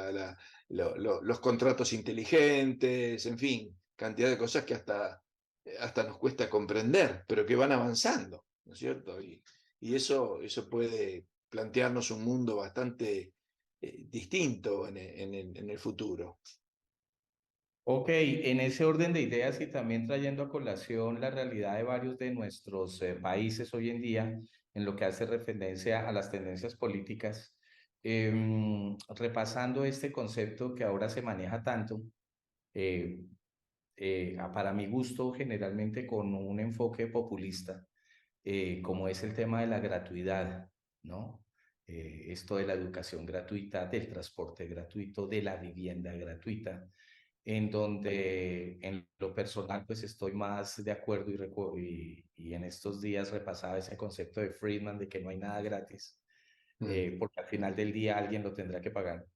Los contratos inteligentes, en fin, cantidad de cosas que hasta nos cuesta comprender, pero que van avanzando, ¿no es cierto? Y eso puede plantearnos un mundo bastante distinto en el futuro. Ok, en ese orden de ideas y también trayendo a colación la realidad de varios de nuestros países hoy en día, en lo que hace referencia a las tendencias políticas, repasando este concepto que ahora se maneja tanto, eh, para mi gusto, generalmente con un enfoque populista, como es el tema de la gratuidad, ¿no? Esto de la educación gratuita, del transporte gratuito, de la vivienda gratuita, en donde en lo personal pues estoy más de acuerdo y en estos días repasaba ese concepto de Friedman de que no hay nada gratis, porque al final del día alguien lo tendrá que pagar.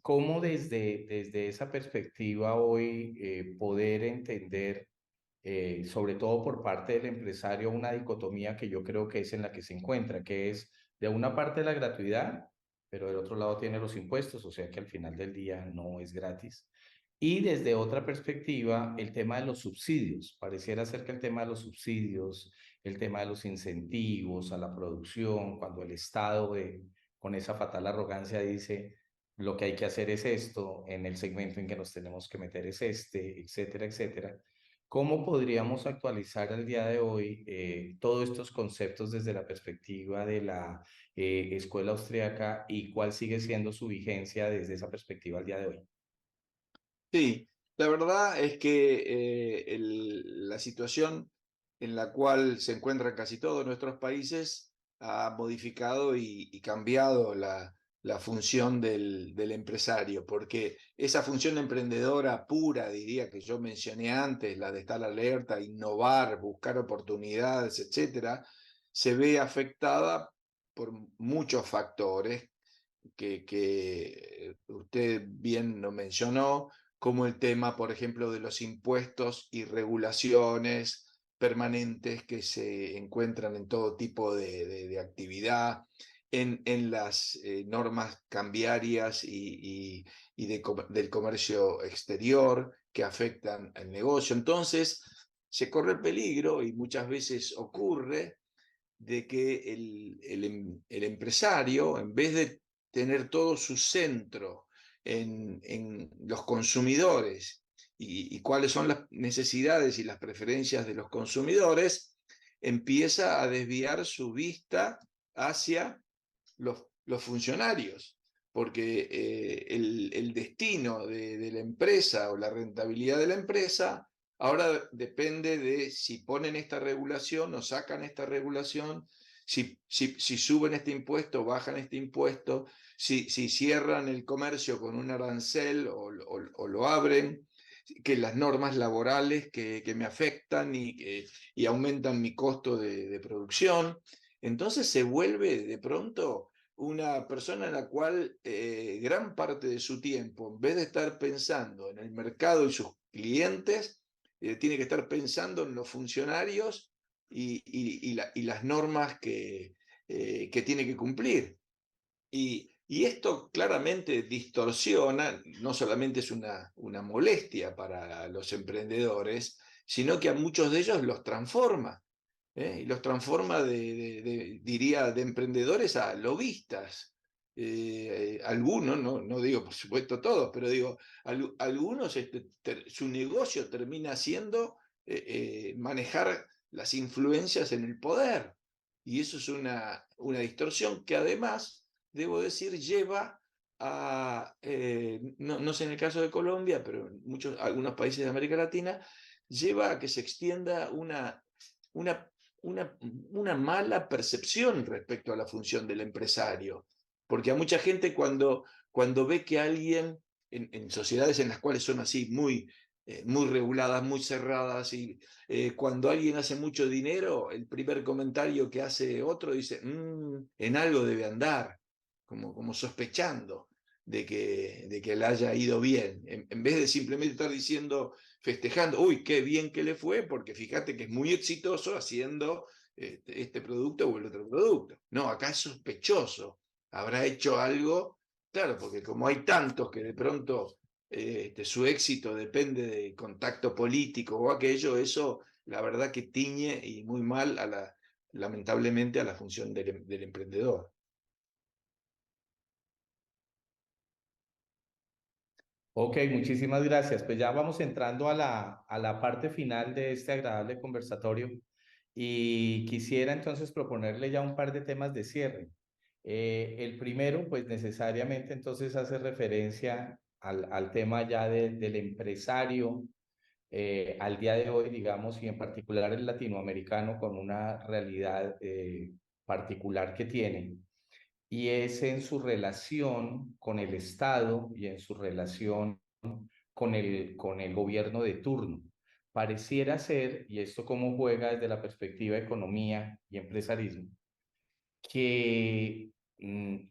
¿Cómo desde esa perspectiva hoy poder entender, sobre todo por parte del empresario, una dicotomía que yo creo que es en la que se encuentra, que es de una parte la gratuidad, pero del otro lado tiene los impuestos, o sea que al final del día no es gratis? Y desde otra perspectiva, el tema de los subsidios. Pareciera ser que el tema de los subsidios, el tema de los incentivos a la producción, cuando el Estado con esa fatal arrogancia dice lo que hay que hacer es esto, en el segmento en que nos tenemos que meter es este, etcétera, etcétera. ¿Cómo podríamos actualizar al día de hoy todos estos conceptos desde la perspectiva de la escuela austríaca y cuál sigue siendo su vigencia desde esa perspectiva al día de hoy? Sí, la verdad es que la situación en la cual se encuentran casi todos nuestros países ha modificado y cambiado la función del empresario, porque esa función emprendedora pura, diría que yo mencioné antes, la de estar alerta, innovar, buscar oportunidades, etcétera, se ve afectada por muchos factores que usted bien lo mencionó, como el tema, por ejemplo, de los impuestos y regulaciones permanentes que se encuentran en todo tipo de actividad, en las normas cambiarias del comercio exterior que afectan al negocio. Entonces, se corre el peligro, y muchas veces ocurre, de que el empresario, en vez de tener todo su centro en los consumidores y cuáles son las necesidades y las preferencias de los consumidores, empieza a desviar su vista hacia los funcionarios, porque el destino de la empresa o la rentabilidad de la empresa ahora depende de si ponen esta regulación o sacan esta regulación, si suben este impuesto, bajan este impuesto, si cierran el comercio con un arancel o lo abren, que las normas laborales que me afectan y aumentan mi costo de producción. Entonces se vuelve de pronto una persona en la cual gran parte de su tiempo, en vez de estar pensando en el mercado y sus clientes, tiene que estar pensando en los funcionarios y las normas que tiene que cumplir. Y esto claramente distorsiona, no solamente es una molestia para los emprendedores, sino que a muchos de ellos los transforma. Y los transforma diría, de emprendedores a lobistas. Algunos, no digo por supuesto todos, pero digo, algunos su negocio termina siendo manejar las influencias en el poder. Y eso es una distorsión que además, debo decir, lleva a, no sé en el caso de Colombia, pero en algunos países de América Latina, lleva a que se extienda una mala percepción respecto a la función del empresario. Porque a mucha gente cuando ve que alguien, en sociedades en las cuales son así muy reguladas, muy cerradas, y cuando alguien hace mucho dinero, el primer comentario que hace otro dice, en algo debe andar, como sospechando de que le haya ido bien, en vez de simplemente estar diciendo, festejando, uy, qué bien que le fue, porque fíjate que es muy exitoso haciendo este producto o el otro producto. No, acá es sospechoso, habrá hecho algo, claro, porque como hay tantos que de pronto su éxito depende de contacto político o aquello, eso la verdad que tiñe y muy mal lamentablemente a la función del emprendedor. Ok, muchísimas gracias. Pues ya vamos entrando a la parte final de este agradable conversatorio y quisiera entonces proponerle ya un par de temas de cierre. El primero, pues necesariamente entonces hace referencia al tema ya del empresario al día de hoy, digamos, y en particular el latinoamericano con una realidad particular que tiene y es en su relación con el Estado y en su relación con el gobierno de turno. Pareciera ser, y esto cómo juega desde la perspectiva de economía y empresarismo, que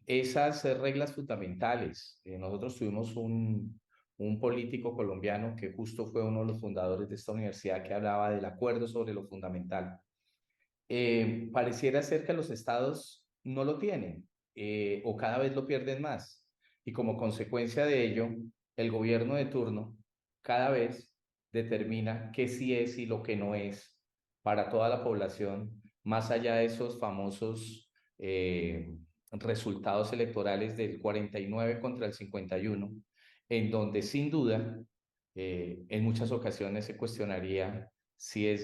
esas reglas fundamentales, nosotros tuvimos un político colombiano que justo fue uno de los fundadores de esta universidad que hablaba del acuerdo sobre lo fundamental. Pareciera ser que los estados no lo tienen o cada vez lo pierden más. Y como consecuencia de ello, el gobierno de turno cada vez determina qué sí es y lo que no es para toda la población, más allá de esos famosos resultados electorales del 49 contra el 51, en donde sin duda en muchas ocasiones se cuestionaría si es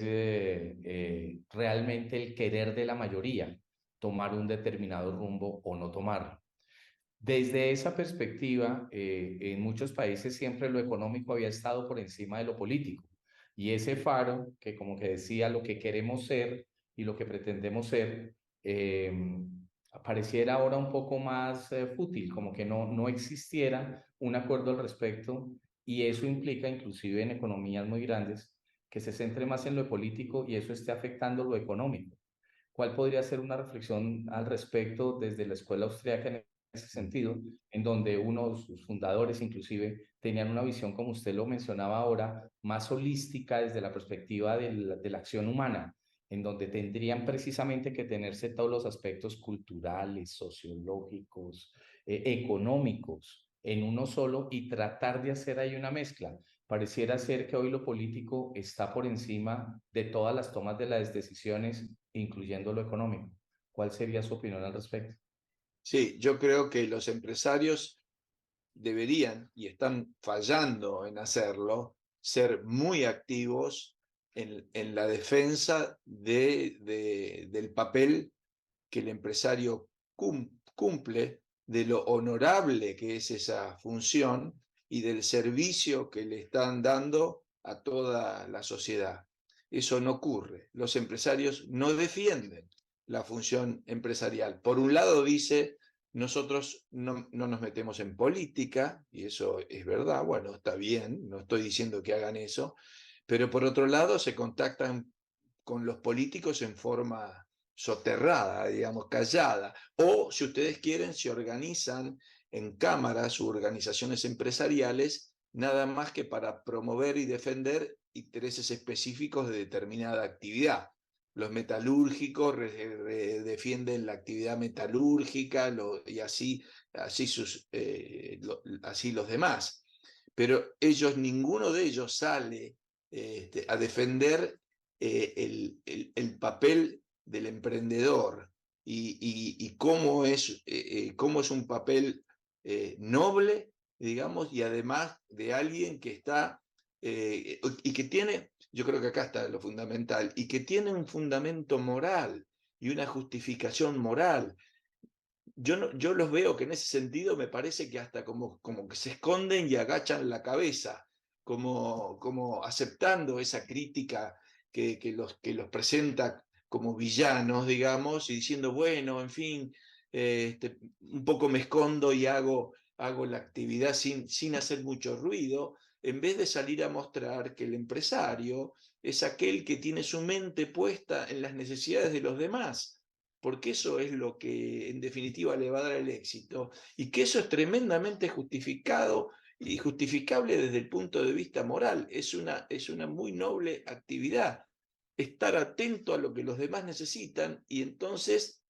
realmente el querer de la mayoría tomar un determinado rumbo o no tomarlo. Desde esa perspectiva, en muchos países siempre lo económico había estado por encima de lo político. Y ese faro, que como que decía lo que queremos ser y lo que pretendemos ser, pareciera ahora un poco más fútil, como que no existiera un acuerdo al respecto. Y eso implica, inclusive en economías muy grandes, que se centre más en lo político y eso esté afectando lo económico. ¿Cuál podría ser una reflexión al respecto desde la escuela austríaca en ese sentido, en donde uno de sus fundadores inclusive tenían una visión, como usted lo mencionaba ahora, más holística desde la perspectiva de la acción humana, en donde tendrían precisamente que tenerse todos los aspectos culturales, sociológicos, económicos en uno solo y tratar de hacer ahí una mezcla? Pareciera ser que hoy lo político está por encima de todas las tomas de las decisiones, incluyendo lo económico. ¿Cuál sería su opinión al respecto? Sí, yo creo que los empresarios deberían, y están fallando en hacerlo, ser muy activos en la defensa del papel que el empresario cumple, de lo honorable que es esa función y del servicio que le están dando a toda la sociedad. Eso no ocurre. Los empresarios no defienden la función empresarial. Por un lado dice, nosotros no nos metemos en política, y eso es verdad, bueno, está bien, no estoy diciendo que hagan eso, pero por otro lado se contactan con los políticos en forma soterrada, digamos, callada, o si ustedes quieren, se organizan en cámaras u organizaciones empresariales, nada más que para promover y defender intereses específicos de determinada actividad. Los metalúrgicos defienden la actividad metalúrgica y así los demás. Pero ninguno de ellos sale a defender el papel del emprendedor y cómo es un papel noble, digamos, y además de alguien que está y que tiene, yo creo que acá está lo fundamental, y que tiene un fundamento moral y una justificación moral. Yo los veo que en ese sentido me parece que hasta como que se esconden y agachan la cabeza, como aceptando esa crítica que los presenta como villanos, digamos, y diciendo, bueno, en fin, un poco me escondo y hago la actividad sin hacer mucho ruido, en vez de salir a mostrar que el empresario es aquel que tiene su mente puesta en las necesidades de los demás, porque eso es lo que en definitiva le va a dar el éxito, y que eso es tremendamente justificado y justificable desde el punto de vista moral. Es una muy noble actividad, estar atento a lo que los demás necesitan y entonces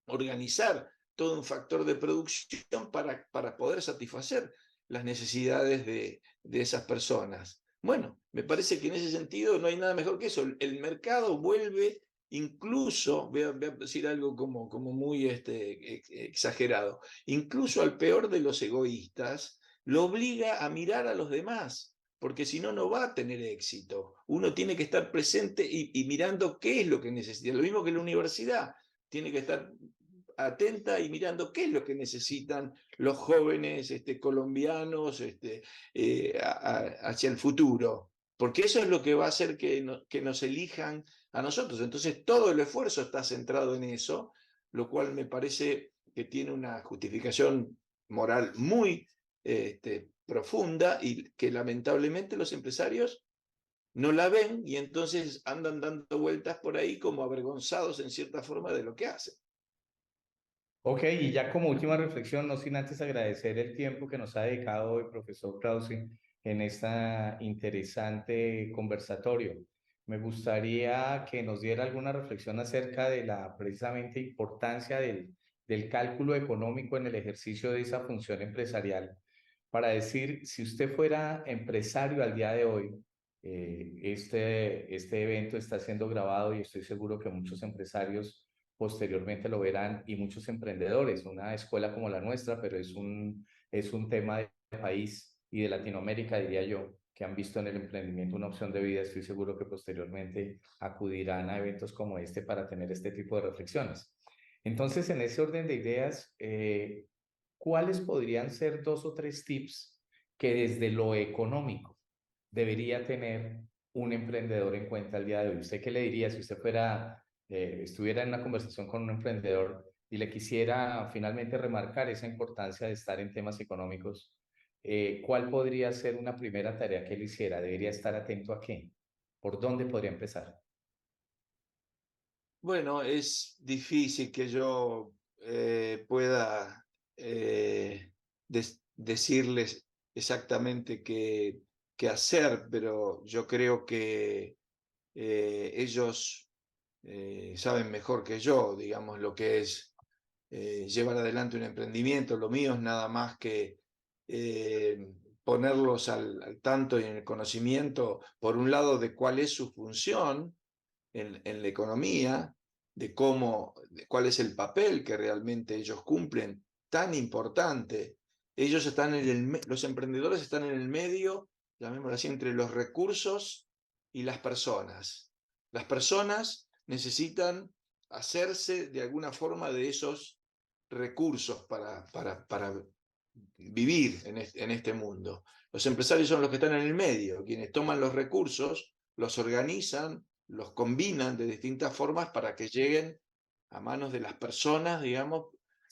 organizar todo un factor de producción para poder satisfacer las necesidades de esas personas. Bueno, me parece que en ese sentido no hay nada mejor que eso. El mercado vuelve. Incluso, voy a decir algo como muy exagerado, incluso al peor de los egoístas, lo obliga a mirar a los demás, porque si no, no va a tener éxito. Uno tiene que estar presente y mirando qué es lo que necesita. Lo mismo que la universidad, tiene que estar atenta y mirando qué es lo que necesitan los jóvenes colombianos hacia el futuro, porque eso es lo que va a hacer que nos elijan a nosotros. Entonces todo el esfuerzo está centrado en eso, lo cual me parece que tiene una justificación moral muy profunda y que lamentablemente los empresarios no la ven y entonces andan dando vueltas por ahí como avergonzados en cierta forma de lo que hacen. Ok, y ya como última reflexión, no sin antes agradecer el tiempo que nos ha dedicado hoy, profesor Krause, en esta interesante conversatorio. Me gustaría que nos diera alguna reflexión acerca de la precisamente importancia del cálculo económico en el ejercicio de esa función empresarial. Para decir, si usted fuera empresario al día de hoy, este evento está siendo grabado y estoy seguro que muchos empresarios posteriormente lo verán y muchos emprendedores, una escuela como la nuestra, pero es un tema de país y de Latinoamérica, diría yo, que han visto en el emprendimiento una opción de vida. Estoy seguro que posteriormente acudirán a eventos como este para tener este tipo de reflexiones. Entonces, en ese orden de ideas, ¿cuáles podrían ser 2 o 3 tips que desde lo económico debería tener un emprendedor en cuenta el día de hoy? ¿Usted qué le diría si usted estuviera en una conversación con un emprendedor y le quisiera finalmente remarcar esa importancia de estar en temas económicos? ¿Cuál podría ser una primera tarea que él hiciera? ¿Debería estar atento a qué? ¿Por dónde podría empezar? Bueno, es difícil que yo pueda decirles exactamente qué hacer, pero yo creo que ellos saben mejor que yo, digamos, lo que es llevar adelante un emprendimiento. Lo mío es nada más que ponerlos al tanto y en el conocimiento, por un lado, de cuál es su función en la economía, de cuál es el papel que realmente ellos cumplen, tan importante ellos los emprendedores están en el medio, llamémoslo así, entre los recursos y las personas. Las personas necesitan hacerse de alguna forma de esos recursos para vivir en este mundo. Los empresarios son los que están en el medio, quienes toman los recursos, los organizan, los combinan de distintas formas para que lleguen a manos de las personas, digamos,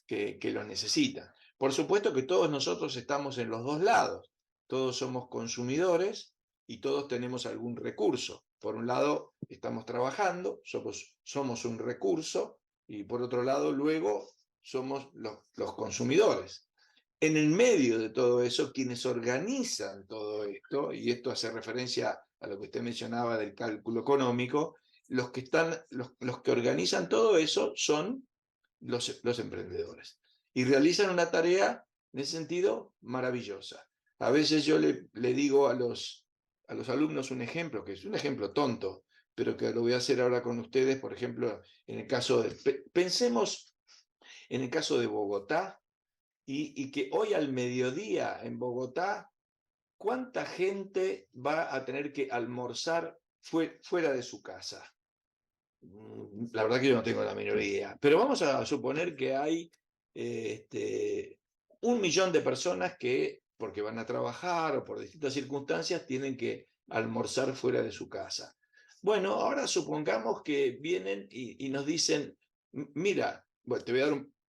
que los necesitan. Por supuesto que todos nosotros estamos en los dos lados, todos somos consumidores y todos tenemos algún recurso. Por un lado, estamos trabajando, somos un recurso, y por otro lado, luego somos los consumidores. En el medio de todo eso, quienes organizan todo esto, y esto hace referencia a lo que usted mencionaba del cálculo económico, los que organizan todo eso son los emprendedores. Y realizan una tarea, en ese sentido, maravillosa. A veces yo le digo a los alumnos un ejemplo, que es un ejemplo tonto, pero que lo voy a hacer ahora con ustedes, por ejemplo, en el caso pensemos en el caso de Bogotá, y que hoy al mediodía en Bogotá, ¿cuánta gente va a tener que almorzar fuera de su casa? La verdad que yo no tengo la menor idea, pero vamos a suponer que hay 1 millón de personas que, porque van a trabajar o por distintas circunstancias, tienen que almorzar fuera de su casa. Bueno, ahora supongamos que vienen y nos dicen, mira, bueno,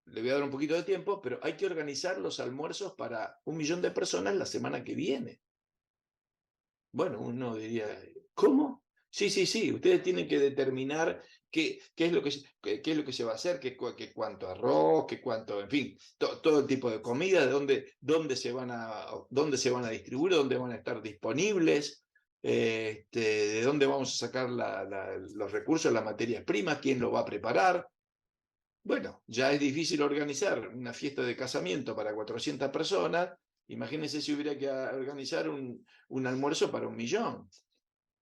le voy a dar un poquito de tiempo, pero hay que organizar los almuerzos para 1 millón de personas la semana que viene. Bueno, uno diría, ¿cómo? Sí, ustedes tienen que determinar qué es lo que se va a hacer, qué cuánto arroz, qué cuánto, en fin, todo el tipo de comida, dónde se van a distribuir, dónde van a estar disponibles, de dónde vamos a sacar los recursos, las materias primas, quién lo va a preparar. Bueno, ya es difícil organizar una fiesta de casamiento para 400 personas. Imagínense si hubiera que organizar un almuerzo para 1 millón.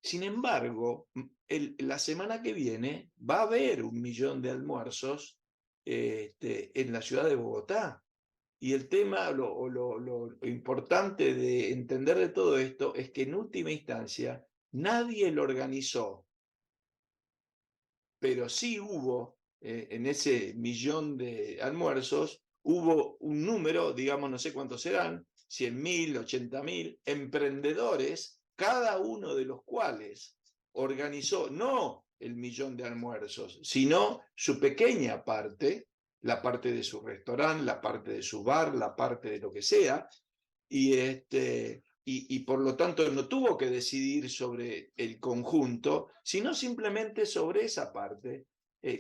Sin embargo, la semana que viene va a haber 1 millón de almuerzos en la ciudad de Bogotá. Y el tema, lo importante de entender de todo esto es que en última instancia nadie lo organizó, pero sí hubo en ese 1 millón de almuerzos, hubo un número, digamos, no sé cuántos serán, 100.000, 80.000 emprendedores, cada uno de los cuales organizó no el 1 millón de almuerzos, sino su pequeña parte, la parte de su restaurante, la parte de su bar, la parte de lo que sea, y por lo tanto no tuvo que decidir sobre el conjunto, sino simplemente sobre esa parte.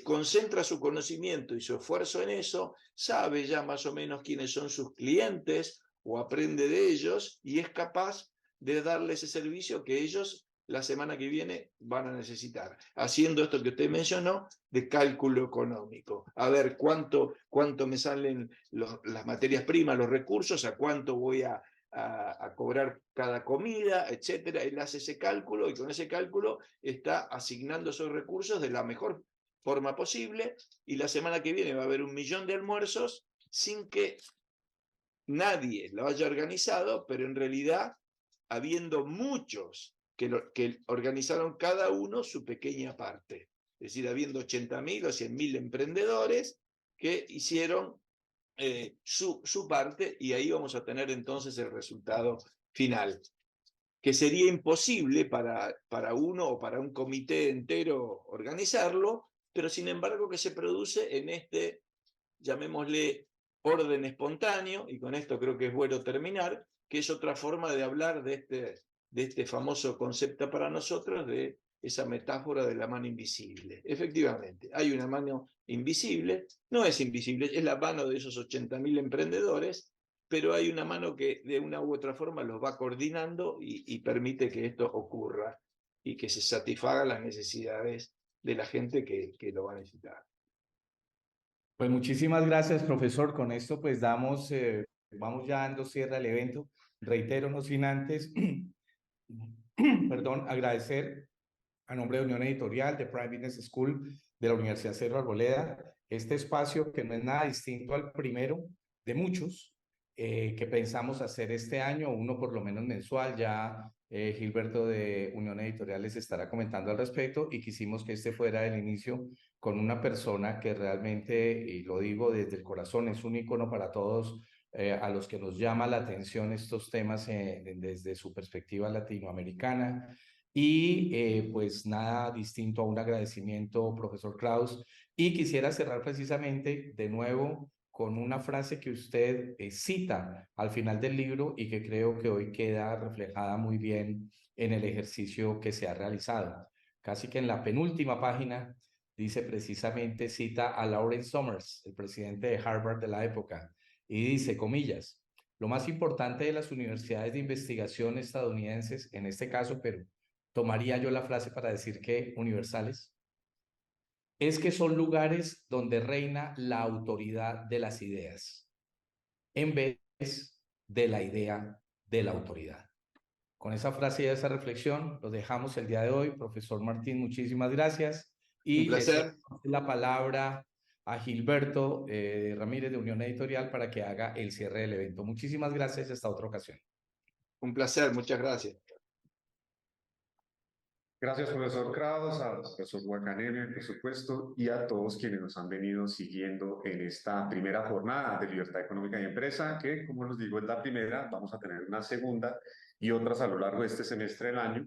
Concentra su conocimiento y su esfuerzo en eso, sabe ya más o menos quiénes son sus clientes o aprende de ellos y es capaz de darle ese servicio que ellos la semana que viene van a necesitar, haciendo esto que usted mencionó de cálculo económico. A ver cuánto me salen las materias primas, los recursos, a cuánto voy a cobrar cada comida, etcétera. Él hace ese cálculo y con ese cálculo está asignando esos recursos de la mejor forma posible, y la semana que viene va a haber 1 millón de almuerzos sin que nadie lo haya organizado, pero en realidad habiendo muchos que organizaron cada uno su pequeña parte. Es decir, habiendo 80.000 o 100.000 emprendedores que hicieron su parte, y ahí vamos a tener entonces el resultado final, que sería imposible para uno o para un comité entero organizarlo, pero sin embargo que se produce en este, llamémosle, orden espontáneo, y con esto creo que es bueno terminar, que es otra forma de hablar de este famoso concepto para nosotros de esa metáfora de la mano invisible. Efectivamente, hay una mano invisible, no es invisible, es la mano de esos 80.000 emprendedores, pero hay una mano que de una u otra forma los va coordinando y permite que esto ocurra y que se satisfagan las necesidades de la gente que lo va a necesitar. Pues muchísimas gracias, profesor. Con esto pues vamos ya dando cierre al evento. Reitero, no sin antes, perdón, agradecer a nombre de Unión Editorial, de Prime Business School, de la Universidad Cerro Arboleda, este espacio que no es nada distinto al primero de muchos, que pensamos hacer este año, uno por lo menos mensual. Ya Gilberto de Unión Editorial les estará comentando al respecto, y quisimos que este fuera el inicio con una persona que realmente, y lo digo desde el corazón, es un ícono para todos a los que nos llama la atención estos temas desde su perspectiva latinoamericana. Y pues nada distinto a un agradecimiento, profesor Kraus. Y quisiera cerrar precisamente de nuevo con una frase que usted cita al final del libro y que creo que hoy queda reflejada muy bien en el ejercicio que se ha realizado. Casi que en la penúltima página dice precisamente, cita a Lawrence Summers, el presidente de Harvard de la época, y dice, comillas, lo más importante de las universidades de investigación estadounidenses, en este caso, pero tomaría yo la frase para decir que universales, es que son lugares donde reina la autoridad de las ideas, en vez de la idea de la autoridad. Con esa frase y esa reflexión, los dejamos el día de hoy. Profesor Martín, muchísimas gracias. Un Y le cedo placer. la palabra a Gilberto Ramírez de Unión Editorial para que haga el cierre del evento. Muchísimas gracias. Hasta otra ocasión. Un placer, muchas gracias. Gracias, profesor Kraus, al profesor Guacaneme, por supuesto, y a todos quienes nos han venido siguiendo en esta primera jornada de Libertad Económica y Empresa, que, como les digo, es la primera. Vamos a tener una segunda y otras a lo largo de este semestre del año,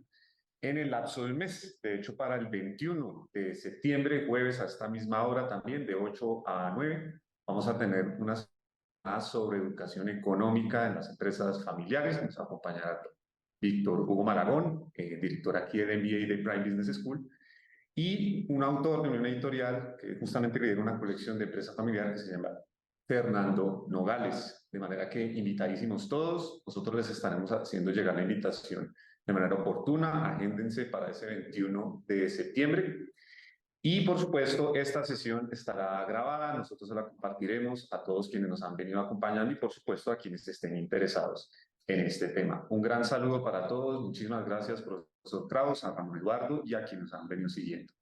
en el lapso del mes. De hecho, para el 21 de septiembre, jueves, a esta misma hora también, de 8 a 9, vamos a tener una jornada sobre educación económica en las empresas familiares. Nos acompañará Víctor Hugo Malagón, director aquí del MBA de Prime Business School, y un autor de Unión Editorial que justamente creó una colección de empresas familiares que se llama Fernando Nogales. De manera que invitadísimos todos, nosotros les estaremos haciendo llegar la invitación de manera oportuna. Agéndense para ese 21 de septiembre. Y por supuesto, esta sesión estará grabada, nosotros se la compartiremos a todos quienes nos han venido acompañando y por supuesto a quienes estén interesados en este tema. Un gran saludo para todos, muchísimas gracias, profesor Kraus, a Ramón Eduardo y a quienes nos han venido siguiendo.